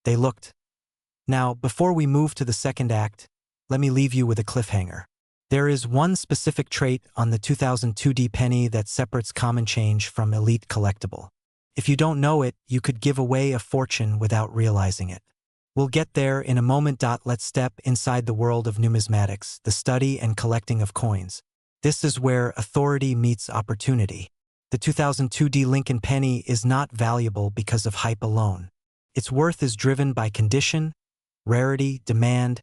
They looked. Now, before we move to the second act, let me leave you with a cliffhanger. There is one specific trait on the 2002 penny that separates common change from elite collectible. If you don't know it, you could give away a fortune without realizing it. We'll get there in a moment. Let's step inside the world of numismatics, the study and collecting of coins. This is where authority meets opportunity. The 2002 Lincoln penny is not valuable because of hype alone. Its worth is driven by condition, rarity, demand,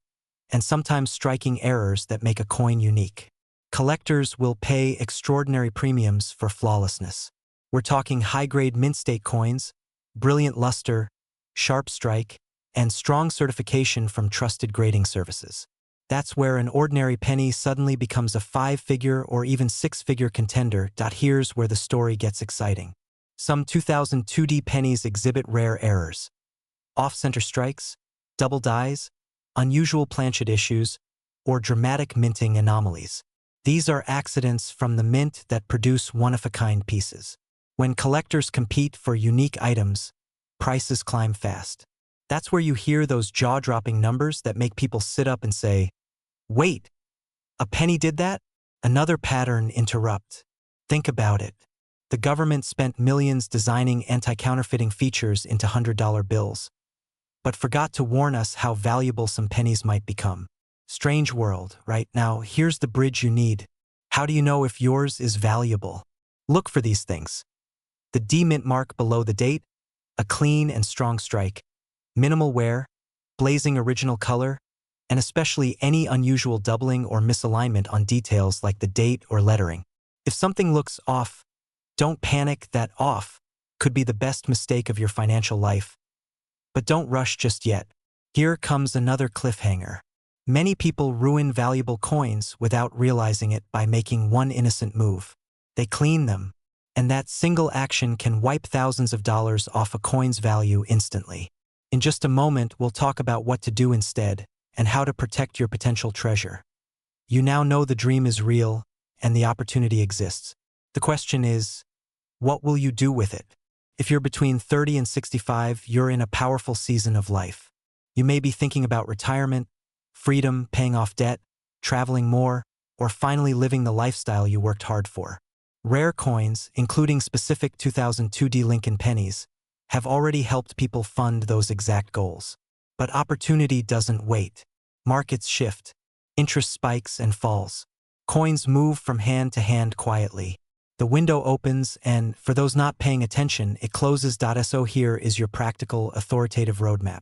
and sometimes striking errors that make a coin unique. Collectors will pay extraordinary premiums for flawlessness. We're talking high-grade mint-state coins, brilliant luster, sharp strike, and strong certification from trusted grading services. That's where an ordinary penny suddenly becomes a 5-figure or even 6-figure contender. Here's where the story gets exciting. Some 2002 pennies exhibit rare errors. Off-center strikes, double dies, unusual planchet issues, or dramatic minting anomalies. These are accidents from the mint that produce one-of-a-kind pieces. When collectors compete for unique items, prices climb fast. That's where you hear those jaw-dropping numbers that make people sit up and say, "Wait, a penny did that?" Another pattern interrupt. Think about it. The government spent millions designing anti-counterfeiting features into $100 bills, but forgot to warn us how valuable some pennies might become. Strange world, right? Now, here's the bridge you need. How do you know if yours is valuable? Look for these things. The D-mint mark below the date, a clean and strong strike, minimal wear, blazing original color, and especially any unusual doubling or misalignment on details like the date or lettering. If something looks off, don't panic. That off could be the best mistake of your financial life. But don't rush just yet. Here comes another cliffhanger. Many people ruin valuable coins without realizing it by making one innocent move. They clean them, and that single action can wipe thousands of dollars off a coin's value instantly. In just a moment, we'll talk about what to do instead and how to protect your potential treasure. You now know the dream is real and the opportunity exists. The question is, what will you do with it? If you're between 30 and 65, you're in a powerful season of life. You may be thinking about retirement, freedom, paying off debt, traveling more, or finally living the lifestyle you worked hard for. Rare coins, including specific 2002 Lincoln pennies, have already helped people fund those exact goals. But opportunity doesn't wait. Markets shift. Interest spikes and falls. Coins move from hand to hand quietly. The window opens and, for those not paying attention, it closes. So here is your practical, authoritative roadmap.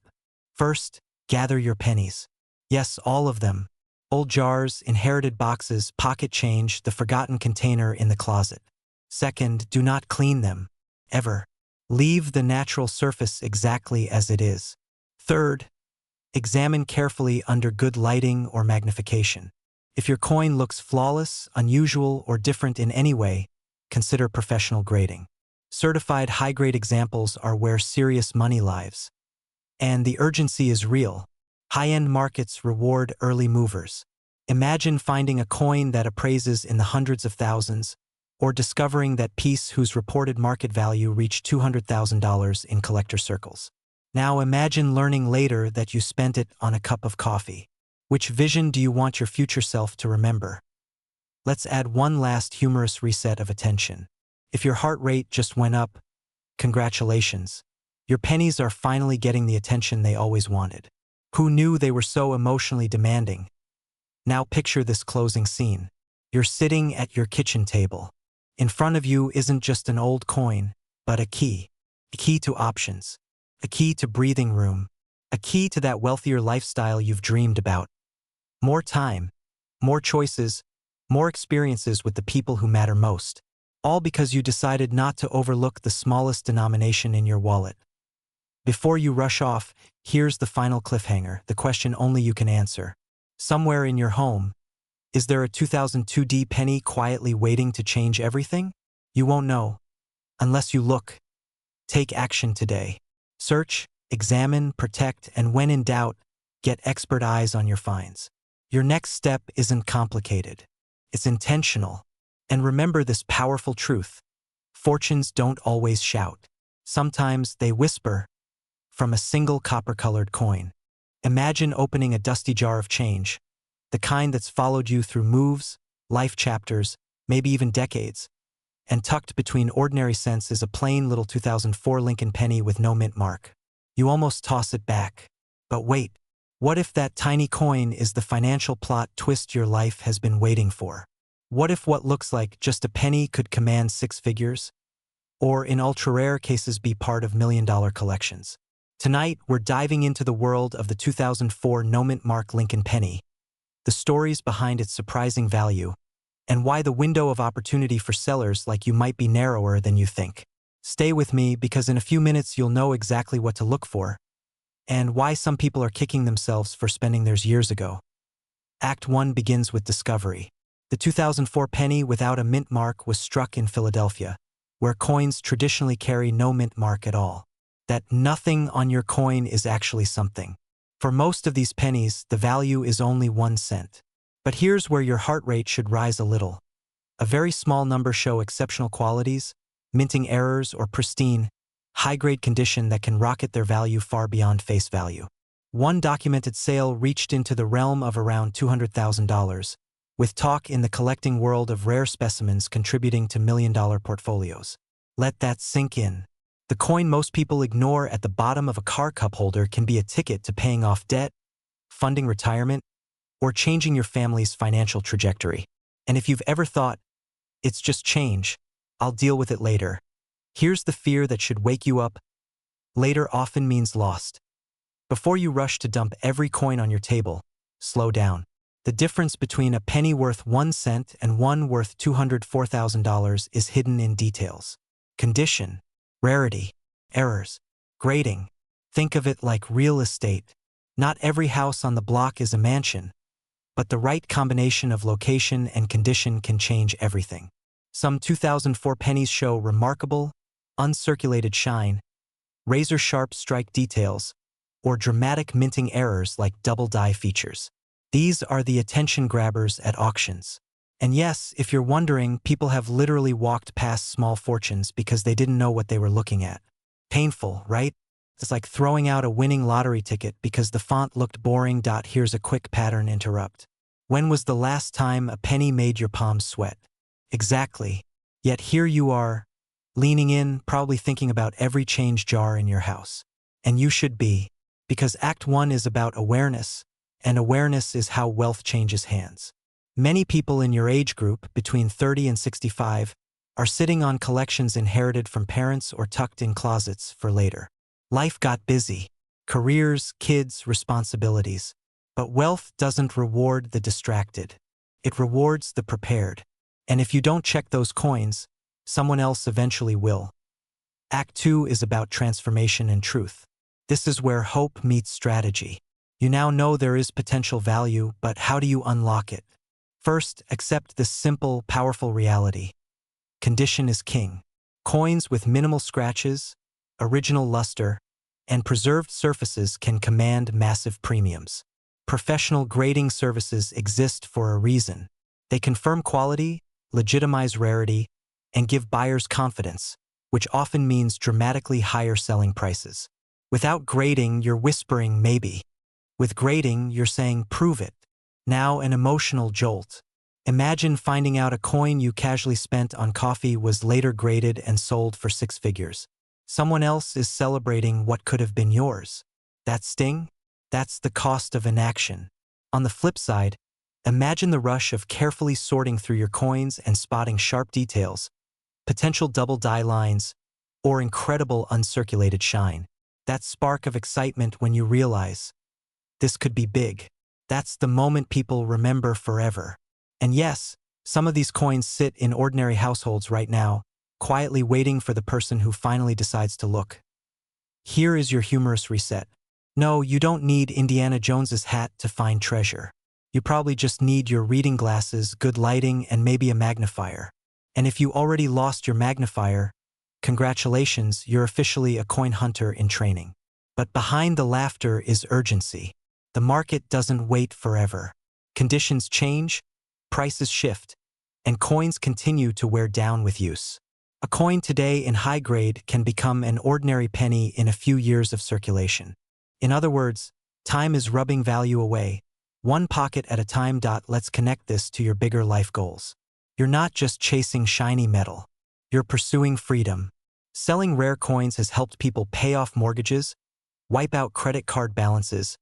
First, gather your pennies. Yes, all of them. Old jars, inherited boxes, pocket change, the forgotten container in the closet. Second, do not clean them. Ever. Leave the natural surface exactly as it is. Third, examine carefully under good lighting or magnification. If your coin looks flawless, unusual, or different in any way, consider professional grading. Certified high-grade examples are where serious money lies. And the urgency is real. High-end markets reward early movers. Imagine finding a coin that appraises in the hundreds of thousands, or discovering that piece whose reported market value reached $200,000 in collector circles. Now imagine learning later that you spent it on a cup of coffee. Which vision do you want your future self to remember? Let's add one last humorous reset of attention. If your heart rate just went up, congratulations. Your pennies are finally getting the attention they always wanted. Who knew they were so emotionally demanding? Now picture this closing scene. You're sitting at your kitchen table. In front of you isn't just an old coin, but a key. A key to options. A key to breathing room. A key to that wealthier lifestyle you've dreamed about. More time, more choices, more experiences with the people who matter most. All because you decided not to overlook the smallest denomination in your wallet. Before you rush off, here's the final cliffhanger, the question only you can answer. Somewhere in your home, is there a 2002 penny quietly waiting to change everything? You won't know unless you look. Take action today. Search, examine, protect, and when in doubt, get expert eyes on your finds. Your next step isn't complicated. It's intentional. And remember this powerful truth. Fortunes don't always shout. Sometimes they whisper from a single copper-colored coin. Imagine opening a dusty jar of change, the kind that's followed you through moves, life chapters, maybe even decades. And tucked between ordinary cents is a plain little 2004 Lincoln penny with no mint mark. You almost toss it back. But wait, what if that tiny coin is the financial plot twist your life has been waiting for? What if what looks like just a penny could command six figures? Or in ultra-rare cases be part of million-dollar collections? Tonight, we're diving into the world of the 2004 no mint mark Lincoln penny, the stories behind its surprising value, and why the window of opportunity for sellers like you might be narrower than you think. Stay with me because in a few minutes you'll know exactly what to look for, and why some people are kicking themselves for spending theirs years ago. Act 1 begins with discovery. The 2004 penny without a mint mark was struck in Philadelphia, where coins traditionally carry no mint mark at all. That nothing on your coin is actually something. For most of these pennies, the value is only 1 cent. But here's where your heart rate should rise a little. A very small number show exceptional qualities, minting errors, or pristine, high-grade condition that can rocket their value far beyond face value. One documented sale reached into the realm of around $200,000, with talk in the collecting world of rare specimens contributing to million-dollar portfolios. Let that sink in. The coin most people ignore at the bottom of a car cup holder can be a ticket to paying off debt, funding retirement, or changing your family's financial trajectory. And if you've ever thought, it's just change, I'll deal with it later, here's the fear that should wake you up. Later often means lost. Before you rush to dump every coin on your table, slow down. The difference between a penny worth 1 cent and one worth $204,000 is hidden in details. Condition, rarity, errors, grading. Think of it like real estate. Not every house on the block is a mansion, but the right combination of location and condition can change everything. Some 2004 pennies show remarkable, uncirculated shine, razor-sharp strike details, or dramatic minting errors like double die features. These are the attention grabbers at auctions. And yes, if you're wondering, people have literally walked past small fortunes because they didn't know what they were looking at. Painful, right? It's like throwing out a winning lottery ticket because the font looked boring. Here's a quick pattern interrupt. When was the last time a penny made your palms sweat? Exactly. Yet here you are, leaning in, probably thinking about every change jar in your house. And you should be, because Act 1 is about awareness, and awareness is how wealth changes hands. Many people in your age group, between 30 and 65, are sitting on collections inherited from parents or tucked in closets for later. Life got busy. Careers, kids, responsibilities. But wealth doesn't reward the distracted. It rewards the prepared. And if you don't check those coins, someone else eventually will. Act 2 is about transformation and truth. This is where hope meets strategy. You now know there is potential value, but how do you unlock it? First, accept this simple, powerful reality. Condition is king. Coins with minimal scratches, original luster, and preserved surfaces can command massive premiums. Professional grading services exist for a reason. They confirm quality, legitimize rarity, and give buyers confidence, which often means dramatically higher selling prices. Without grading, you're whispering maybe. With grading, you're saying prove it. Now an emotional jolt. Imagine finding out a coin you casually spent on coffee was later graded and sold for 6 figures. Someone else is celebrating what could have been yours. That sting? That's the cost of inaction. On the flip side, imagine the rush of carefully sorting through your coins and spotting sharp details, potential double die lines, or incredible uncirculated shine. That spark of excitement when you realize, this could be big. That's the moment people remember forever. And yes, Some of these coins sit in ordinary households right now, quietly waiting for the person who finally decides to look. Here is your humorous reset. No, you don't need Indiana Jones's hat to find treasure. You probably just need your reading glasses, good lighting, and maybe a magnifier. And if you already lost your magnifier, congratulations, you're officially a coin hunter in training. But behind the laughter is urgency. The market doesn't wait forever. Conditions change, prices shift, and coins continue to wear down with use. A coin today in high grade can become an ordinary penny in a few years of circulation. In other words, time is rubbing value away, one pocket at a time. Let's connect this to your bigger life goals. You're not just chasing shiny metal. You're pursuing freedom. Selling rare coins has helped people pay off mortgages, wipe out credit card balances,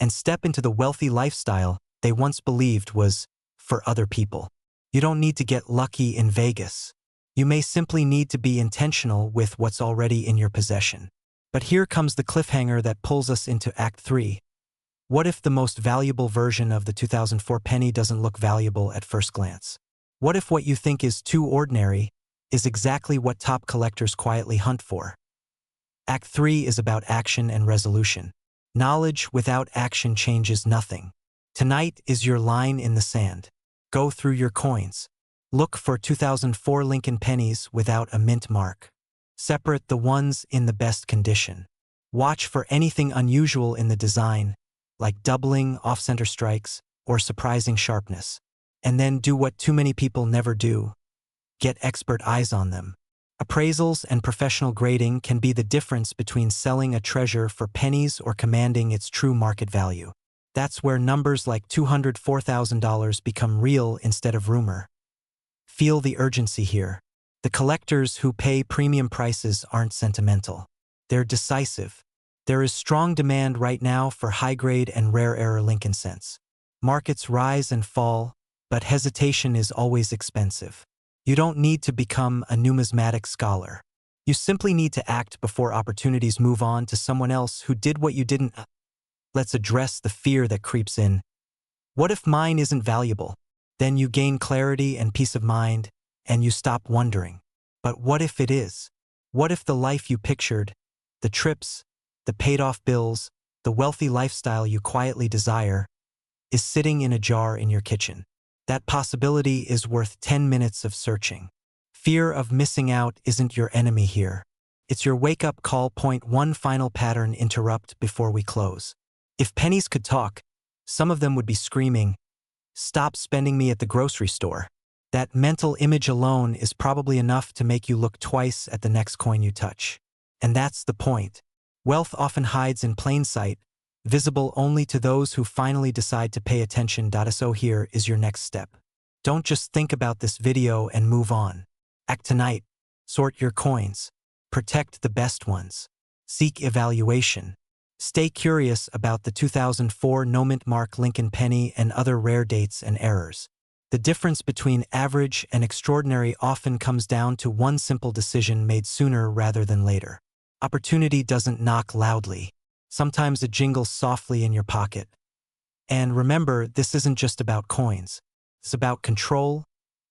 and step into the wealthy lifestyle they once believed was for other people. You don't need to get lucky in Vegas. You may simply need to be intentional with what's already in your possession. But here comes the cliffhanger that pulls us into Act 3. What if the most valuable version of the 2004 penny doesn't look valuable at first glance? What if what you think is too ordinary is exactly what top collectors quietly hunt for? Act 3 is about action and resolution. Knowledge without action changes nothing. Tonight is your line in the sand. Go through your coins. Look for 2004 Lincoln pennies without a mint mark. Separate the ones in the best condition. Watch for anything unusual in the design, like doubling, off-center strikes, or surprising sharpness. And then do what too many people never do. Get expert eyes on them. Appraisals and professional grading can be the difference between selling a treasure for pennies or commanding its true market value. That's where numbers like $204,000 become real instead of rumor. Feel the urgency here. The collectors who pay premium prices aren't sentimental. They're decisive. There is strong demand right now for high-grade and rare Lincoln cents. Markets rise and fall, but hesitation is always expensive. You don't need to become a numismatic scholar. You simply need to act before opportunities move on to someone else who did what you didn't. Let's address the fear that creeps in. What if mine isn't valuable? Then you gain clarity and peace of mind, and you stop wondering. But what if it is? What if the life you pictured, the trips, the paid-off bills, the wealthy lifestyle you quietly desire, is sitting in a jar in your kitchen? That possibility is worth 10 minutes of searching. Fear of missing out isn't your enemy here. It's your wake-up call. Point one final pattern interrupt before we close. If pennies could talk, some of them would be screaming, "Stop spending me at the grocery store." That mental image alone is probably enough to make you look twice at the next coin you touch. And that's the point. Wealth often hides in plain sight, visible only to those who finally decide to pay attention. So here is your next step. Don't just think about this video and move on. Act tonight. Sort your coins. Protect the best ones. Seek evaluation. Stay curious about the 2004 no-mint mark Lincoln penny and other rare dates and errors. The difference between average and extraordinary often comes down to one simple decision made sooner rather than later. Opportunity doesn't knock loudly. Sometimes it jingles softly in your pocket. And remember, this isn't just about coins. It's about control,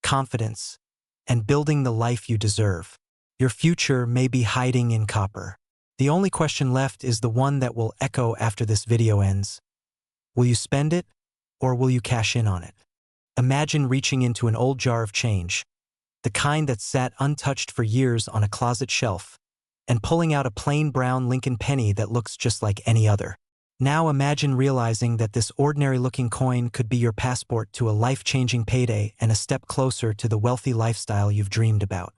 confidence, and building the life you deserve. Your future may be hiding in copper. The only question left is the one that will echo after this video ends. Will you spend it, or will you cash in on it? Imagine reaching into an old jar of change, the kind that sat untouched for years on a closet shelf, and pulling out a plain brown Lincoln penny that looks just like any other. Now imagine realizing that this ordinary-looking coin could be your passport to a life-changing payday and a step closer to the wealthy lifestyle you've dreamed about.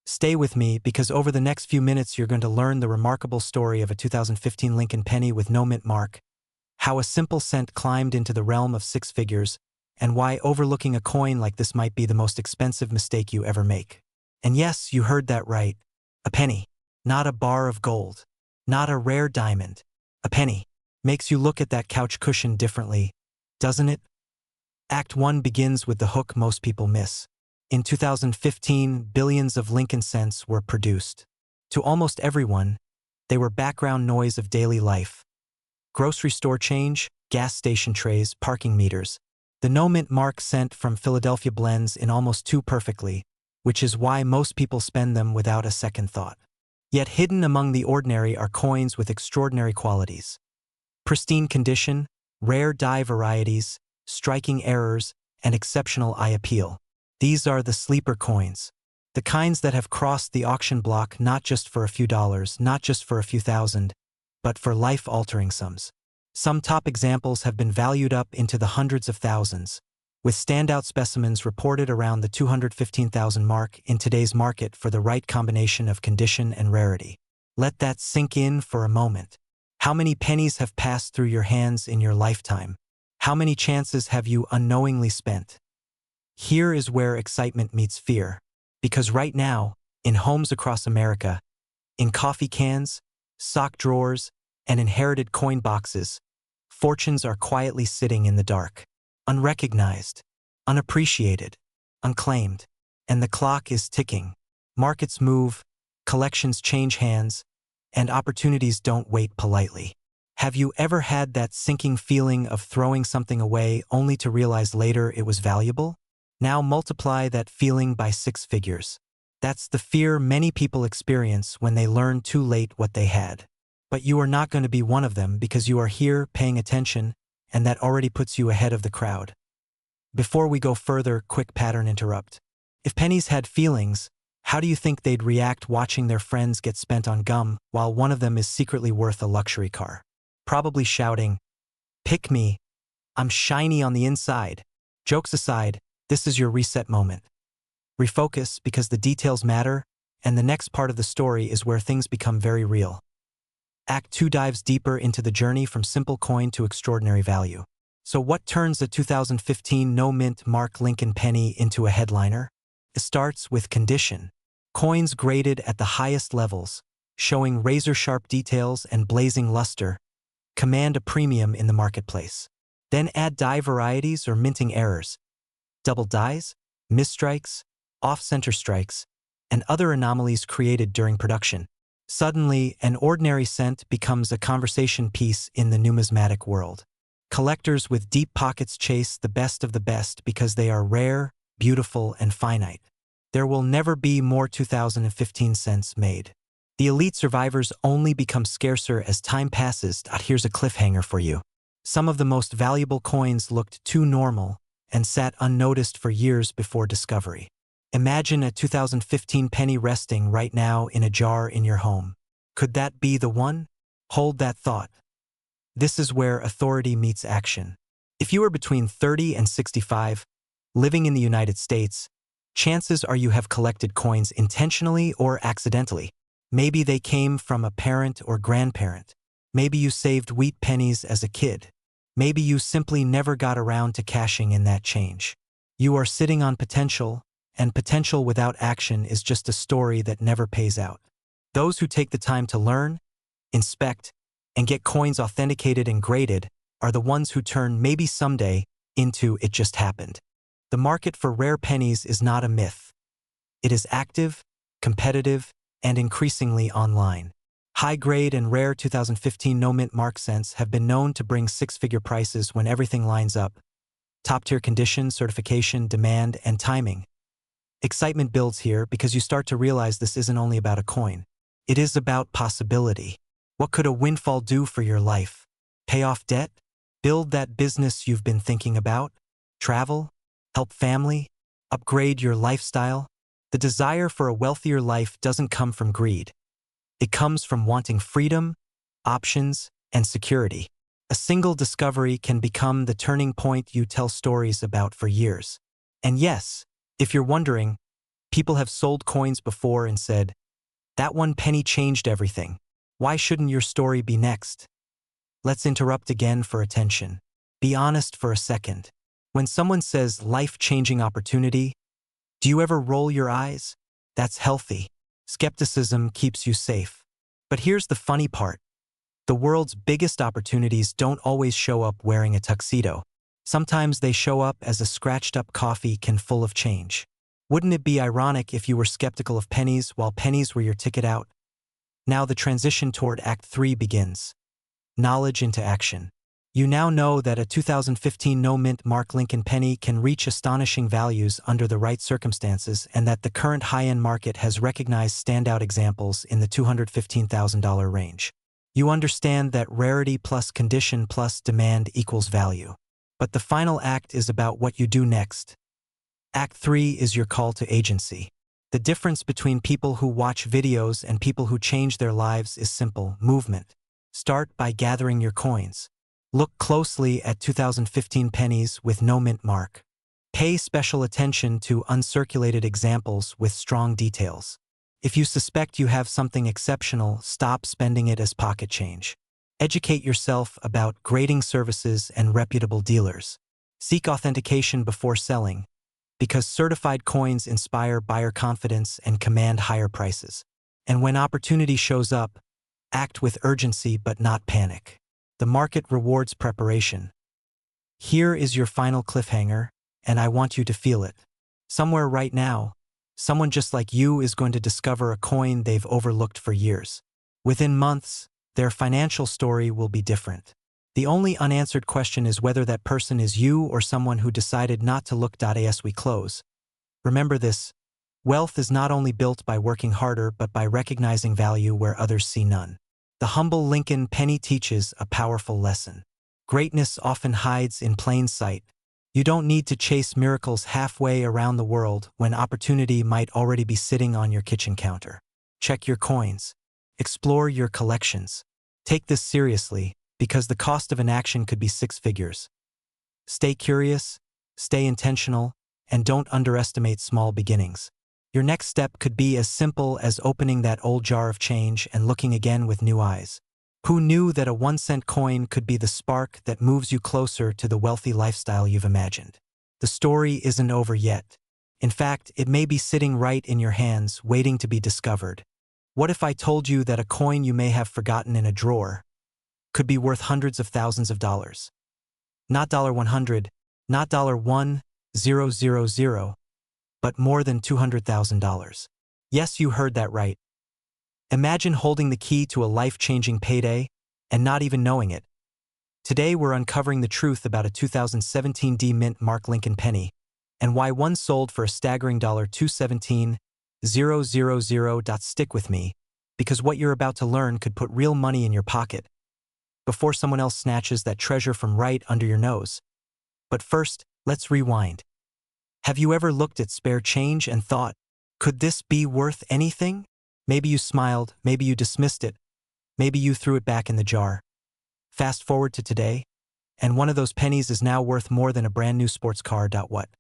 Stay with me, because over the next few minutes you're going to learn the remarkable story of a 2015 Lincoln penny with no mint mark, how a simple cent climbed into the realm of six figures, and why overlooking a coin like this might be the most expensive mistake you ever make. And yes, you heard that right. A penny. Not a bar of gold. Not a rare diamond. A penny. Makes you look at that couch cushion differently, doesn't it? Act 1 begins with the hook most people miss. In 2015, billions of Lincoln cents were produced. To almost everyone, they were background noise of daily life. Grocery store change, gas station trays, parking meters. The no-mint mark cent from Philadelphia blends in almost too perfectly, which is why most people spend them without a second thought. Yet hidden among the ordinary are coins with extraordinary qualities. Pristine condition, rare die varieties, striking errors, and exceptional eye appeal. These are the sleeper coins. The kinds that have crossed the auction block not just for a few dollars, not just for a few thousand, but for life-altering sums. Some top examples have been valued up into the hundreds of thousands, with standout specimens reported around the 215,000 mark in today's market for the right combination of condition and rarity. Let that sink in for a moment. How many pennies have passed through your hands in your lifetime? How many chances have you unknowingly spent? Here is where excitement meets fear, because right now, in homes across America, in coffee cans, sock drawers, and inherited coin boxes, fortunes are quietly sitting in the dark, unrecognized, unappreciated, unclaimed, and the clock is ticking. Markets move, collections change hands, and opportunities don't wait politely. Have you ever had that sinking feeling of throwing something away only to realize later it was valuable? Now multiply that feeling by 6 figures. That's the fear many people experience when they learn too late what they had. But you are not going to be one of them because you are here paying attention, and that already puts you ahead of the crowd. Before we go further, quick pattern interrupt. If pennies had feelings, how do you think they'd react watching their friends get spent on gum while one of them is secretly worth a luxury car? Probably shouting, "Pick me, I'm shiny on the inside." Jokes aside, this is your reset moment. Refocus because the details matter, and the next part of the story is where things become very real. Act 2 dives deeper into the journey from simple coin to extraordinary value. So what turns a 2015 no-mint mark Lincoln penny into a headliner? It starts with condition. Coins graded at the highest levels, showing razor-sharp details and blazing luster, command a premium in the marketplace. Then add die varieties or minting errors, double dies, misstrikes, off-center strikes, and other anomalies created during production. Suddenly, an ordinary cent becomes a conversation piece in the numismatic world. Collectors with deep pockets chase the best of the best because they are rare, beautiful, and finite. There will never be more 2015 cents made. The elite survivors only become scarcer as time passes. Here's a cliffhanger for you. Some of the most valuable coins looked too normal and sat unnoticed for years before discovery. Imagine a 2015 penny resting right now in a jar in your home. Could that be the one? Hold that thought. This is where authority meets action. If you are between 30 and 65, living in the United States, chances are you have collected coins intentionally or accidentally. Maybe they came from a parent or grandparent. Maybe you saved wheat pennies as a kid. Maybe you simply never got around to cashing in that change. You are sitting on potential, and potential without action is just a story that never pays out. Those who take the time to learn, inspect, and get coins authenticated and graded are the ones who turn maybe someday into it just happened. The market for rare pennies is not a myth. It is active, competitive, and increasingly online. High-grade and rare 2015 no-mint mark cents have been known to bring 6-figure prices when everything lines up. Top-tier condition, certification, demand, and timing. Excitement builds here because you start to realize this isn't only about a coin. It is about possibility. What could a windfall do for your life? Pay off debt? Build that business you've been thinking about? Travel? Help family? Upgrade your lifestyle? The desire for a wealthier life doesn't come from greed. It comes from wanting freedom, options, and security. A single discovery can become the turning point you tell stories about for years. And yes, if you're wondering, people have sold coins before and said, "That one penny changed everything. Why shouldn't your story be next?" Let's interrupt again for attention. Be honest for a second. When someone says life-changing opportunity, do you ever roll your eyes? That's healthy. Skepticism keeps you safe. But here's the funny part. The world's biggest opportunities don't always show up wearing a tuxedo. Sometimes they show up as a scratched-up coffee can full of change. Wouldn't it be ironic if you were skeptical of pennies while pennies were your ticket out? Now the transition toward Act 3 begins. Knowledge into action. You now know that a 2015 no-mint Mark Lincoln penny can reach astonishing values under the right circumstances, and that the current high-end market has recognized standout examples in the $215,000 range. You understand that rarity plus condition plus demand equals value. But the final act is about what you do next. Act 3 is your call to agency. The difference between people who watch videos and people who change their lives is simple: movement. Start by gathering your coins. Look closely at 2015 pennies with no mint mark. Pay special attention to uncirculated examples with strong details. If you suspect you have something exceptional, stop spending it as pocket change. Educate yourself about grading services and reputable dealers. Seek authentication before selling, because certified coins inspire buyer confidence and command higher prices. And when opportunity shows up, act with urgency but not panic. The market rewards preparation. Here is your final cliffhanger, and I want you to feel it. Somewhere right now, someone just like you is going to discover a coin they've overlooked for years. Within months, their financial story will be different. The only unanswered question is whether that person is you or someone who decided not to look. As we close, remember this: wealth is not only built by working harder but by recognizing value where others see none. The humble Lincoln penny teaches a powerful lesson. Greatness often hides in plain sight. You don't need to chase miracles halfway around the world when opportunity might already be sitting on your kitchen counter. Check your coins. Explore your collections. Take this seriously, because the cost of inaction could be 6 figures. Stay curious, stay intentional, and don't underestimate small beginnings. Your next step could be as simple as opening that old jar of change and looking again with new eyes. Who knew that a 1-cent coin could be the spark that moves you closer to the wealthy lifestyle you've imagined? The story isn't over yet. In fact, it may be sitting right in your hands, waiting to be discovered. What if I told you that a coin you may have forgotten in a drawer could be worth hundreds of thousands of dollars? Not $100, not $1,000, but more than $200,000. Yes, you heard that right. Imagine holding the key to a life-changing payday and not even knowing it. Today we're uncovering the truth about a 2017 D-Mint Mark Lincoln penny and why one sold for a staggering $217,000. Stick with me, because what you're about to learn could put real money in your pocket before someone else snatches that treasure from right under your nose. But first, let's rewind. Have you ever looked at spare change and thought, could this be worth anything? Maybe you smiled, maybe you dismissed it, maybe you threw it back in the jar. Fast forward to today, and one of those pennies is now worth more than a brand new sports car. What?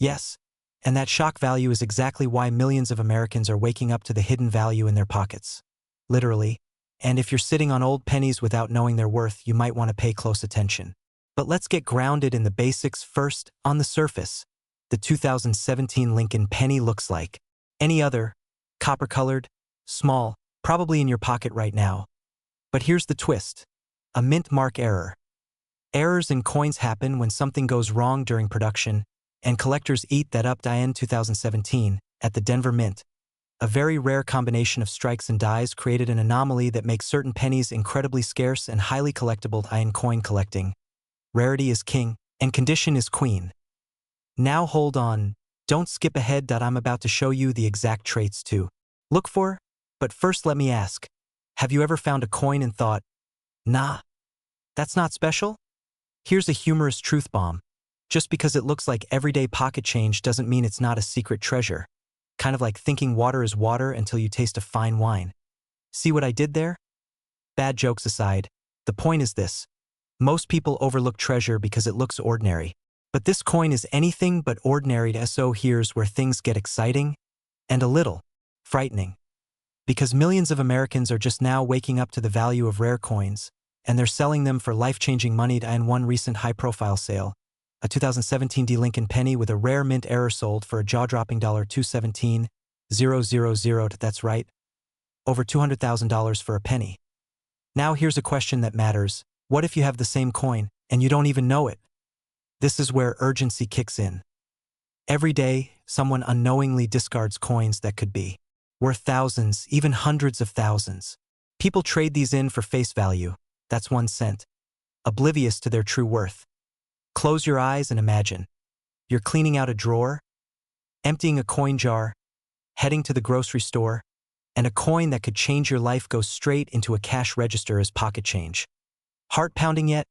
Yes, and that shock value is exactly why millions of Americans are waking up to the hidden value in their pockets. Literally. And if you're sitting on old pennies without knowing their worth, you might want to pay close attention. But let's get grounded in the basics first. On the surface, the 2017 Lincoln penny looks like any other, copper-colored, small, probably in your pocket right now. But here's the twist: a mint mark error. Errors in coins happen when something goes wrong during production, and collectors eat that up. In 2017, at the Denver Mint, a very rare combination of strikes and dies created an anomaly that makes certain pennies incredibly scarce and highly collectible. In coin collecting, rarity is king, and condition is queen. Now hold on, don't skip ahead. I'm about to show you the exact traits to look for. But first let me ask, have you ever found a coin and thought, nah, that's not special? Here's a humorous truth bomb. Just because it looks like everyday pocket change doesn't mean it's not a secret treasure. Kind of like thinking water is water until you taste a fine wine. See what I did there? Bad jokes aside, the point is this: most people overlook treasure because it looks ordinary. But this coin is anything but ordinary. So here's where things get exciting and a little frightening. Because millions of Americans are just now waking up to the value of rare coins, and they're selling them for life-changing money. In one recent high-profile sale, a 2017 D Lincoln penny with a rare mint error sold for a jaw-dropping $217,000. That's right, over $200,000 for a penny. Now here's a question that matters. What if you have the same coin and you don't even know it? This is where urgency kicks in. Every day, someone unknowingly discards coins that could be worth thousands, even hundreds of thousands. People trade these in for face value. That's 1 cent. oblivious to their true worth. Close your eyes and imagine. You're cleaning out a drawer, emptying a coin jar, heading to the grocery store, and a coin that could change your life goes straight into a cash register as pocket change. Heart pounding yet?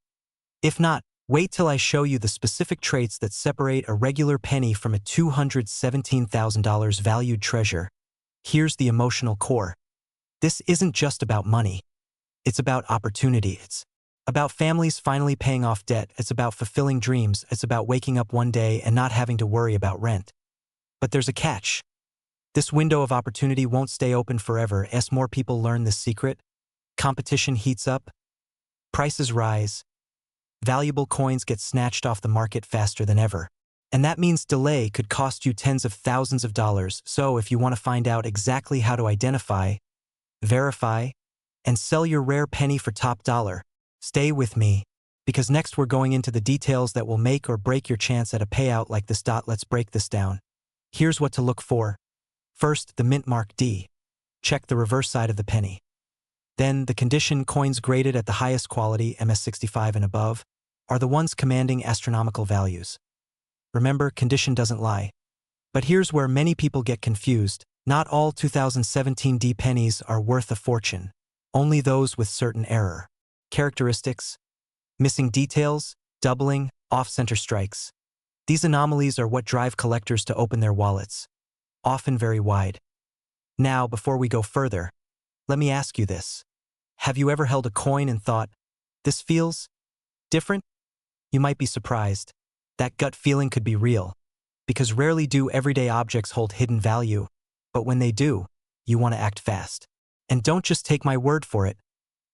If not, wait till I show you the specific traits that separate a regular penny from a $217,000 valued treasure. Here's the emotional core. This isn't just about money. It's about opportunity. It's about families finally paying off debt. It's about fulfilling dreams. It's about waking up one day and not having to worry about rent. But there's a catch. This window of opportunity won't stay open forever. As more people learn this secret, competition heats up, prices rise, valuable coins get snatched off the market faster than ever. And that means delay could cost you tens of thousands of dollars. So if you want to find out exactly how to identify, verify, and sell your rare penny for top dollar, stay with me, because next we're going into the details that will make or break your chance at a payout like this. Let's break this down. Here's what to look for. First, the mint mark D. Check the reverse side of the penny. Then, the condition coins graded at the highest quality, MS65 and above, are the ones commanding astronomical values. Remember, condition doesn't lie. But here's where many people get confused. Not all 2017 D pennies are worth a fortune. Only those with certain error. Characteristics: missing details, doubling, off-center strikes. These anomalies are what drive collectors to open their wallets, often very wide. Now, before we go further, let me ask you this. Have you ever held a coin and thought, this feels different? You might be surprised. That gut feeling could be real, because rarely do everyday objects hold hidden value, but when they do, you want to act fast. And don't just take my word for it.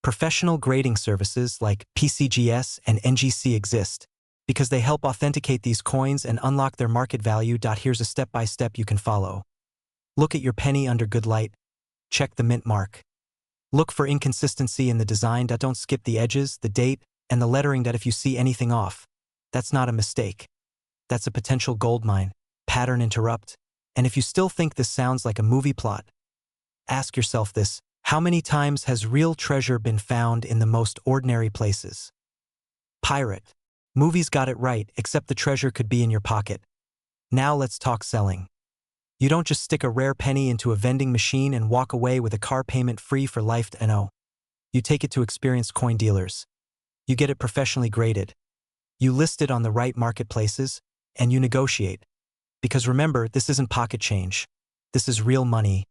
Professional grading services like PCGS and NGC exist, because they help authenticate these coins and unlock their market value. Here's a step-by-step you can follow. Look at your penny under good light. Check the mint mark. Look for inconsistency in the design. Don't skip the edges, the date, and the lettering. If you see anything off, that's not a mistake. That's a potential goldmine. Pattern interrupt. And if you still think this sounds like a movie plot, ask yourself this: how many times has real treasure been found in the most ordinary places? Pirate. Movies got it right, except the treasure could be in your pocket. Now let's talk selling. You don't just stick a rare penny into a vending machine and walk away with a car payment free for life. No. You take it to experienced coin dealers. You get it professionally graded. You list it on the right marketplaces, and you negotiate. Because remember, this isn't pocket change. This is real money,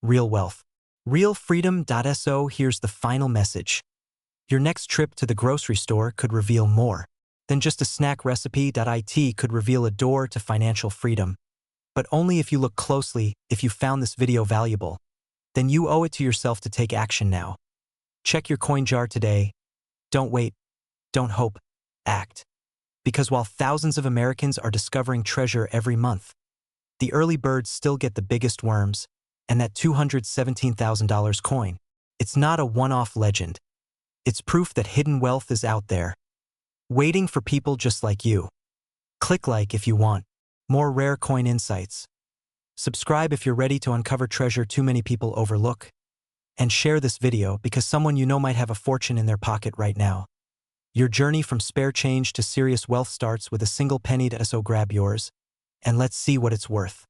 real wealth, real freedom. So here's the final message. Your next trip to the grocery store could reveal more than just a snack recipe. It could reveal a door to financial freedom. But only if you look closely. If you found this video valuable, then you owe it to yourself to take action now. Check your coin jar today. Don't wait. Don't hope. Act. Because while thousands of Americans are discovering treasure every month, the early birds still get the biggest worms, and that $217,000 coin, it's not a one-off legend. It's proof that hidden wealth is out there, waiting for people just like you. Click like if you want more rare coin insights. Subscribe if you're ready to uncover treasure too many people overlook. And share this video because someone you know might have a fortune in their pocket right now. Your journey from spare change to serious wealth starts with a single penny. So grab yours, and let's see what it's worth.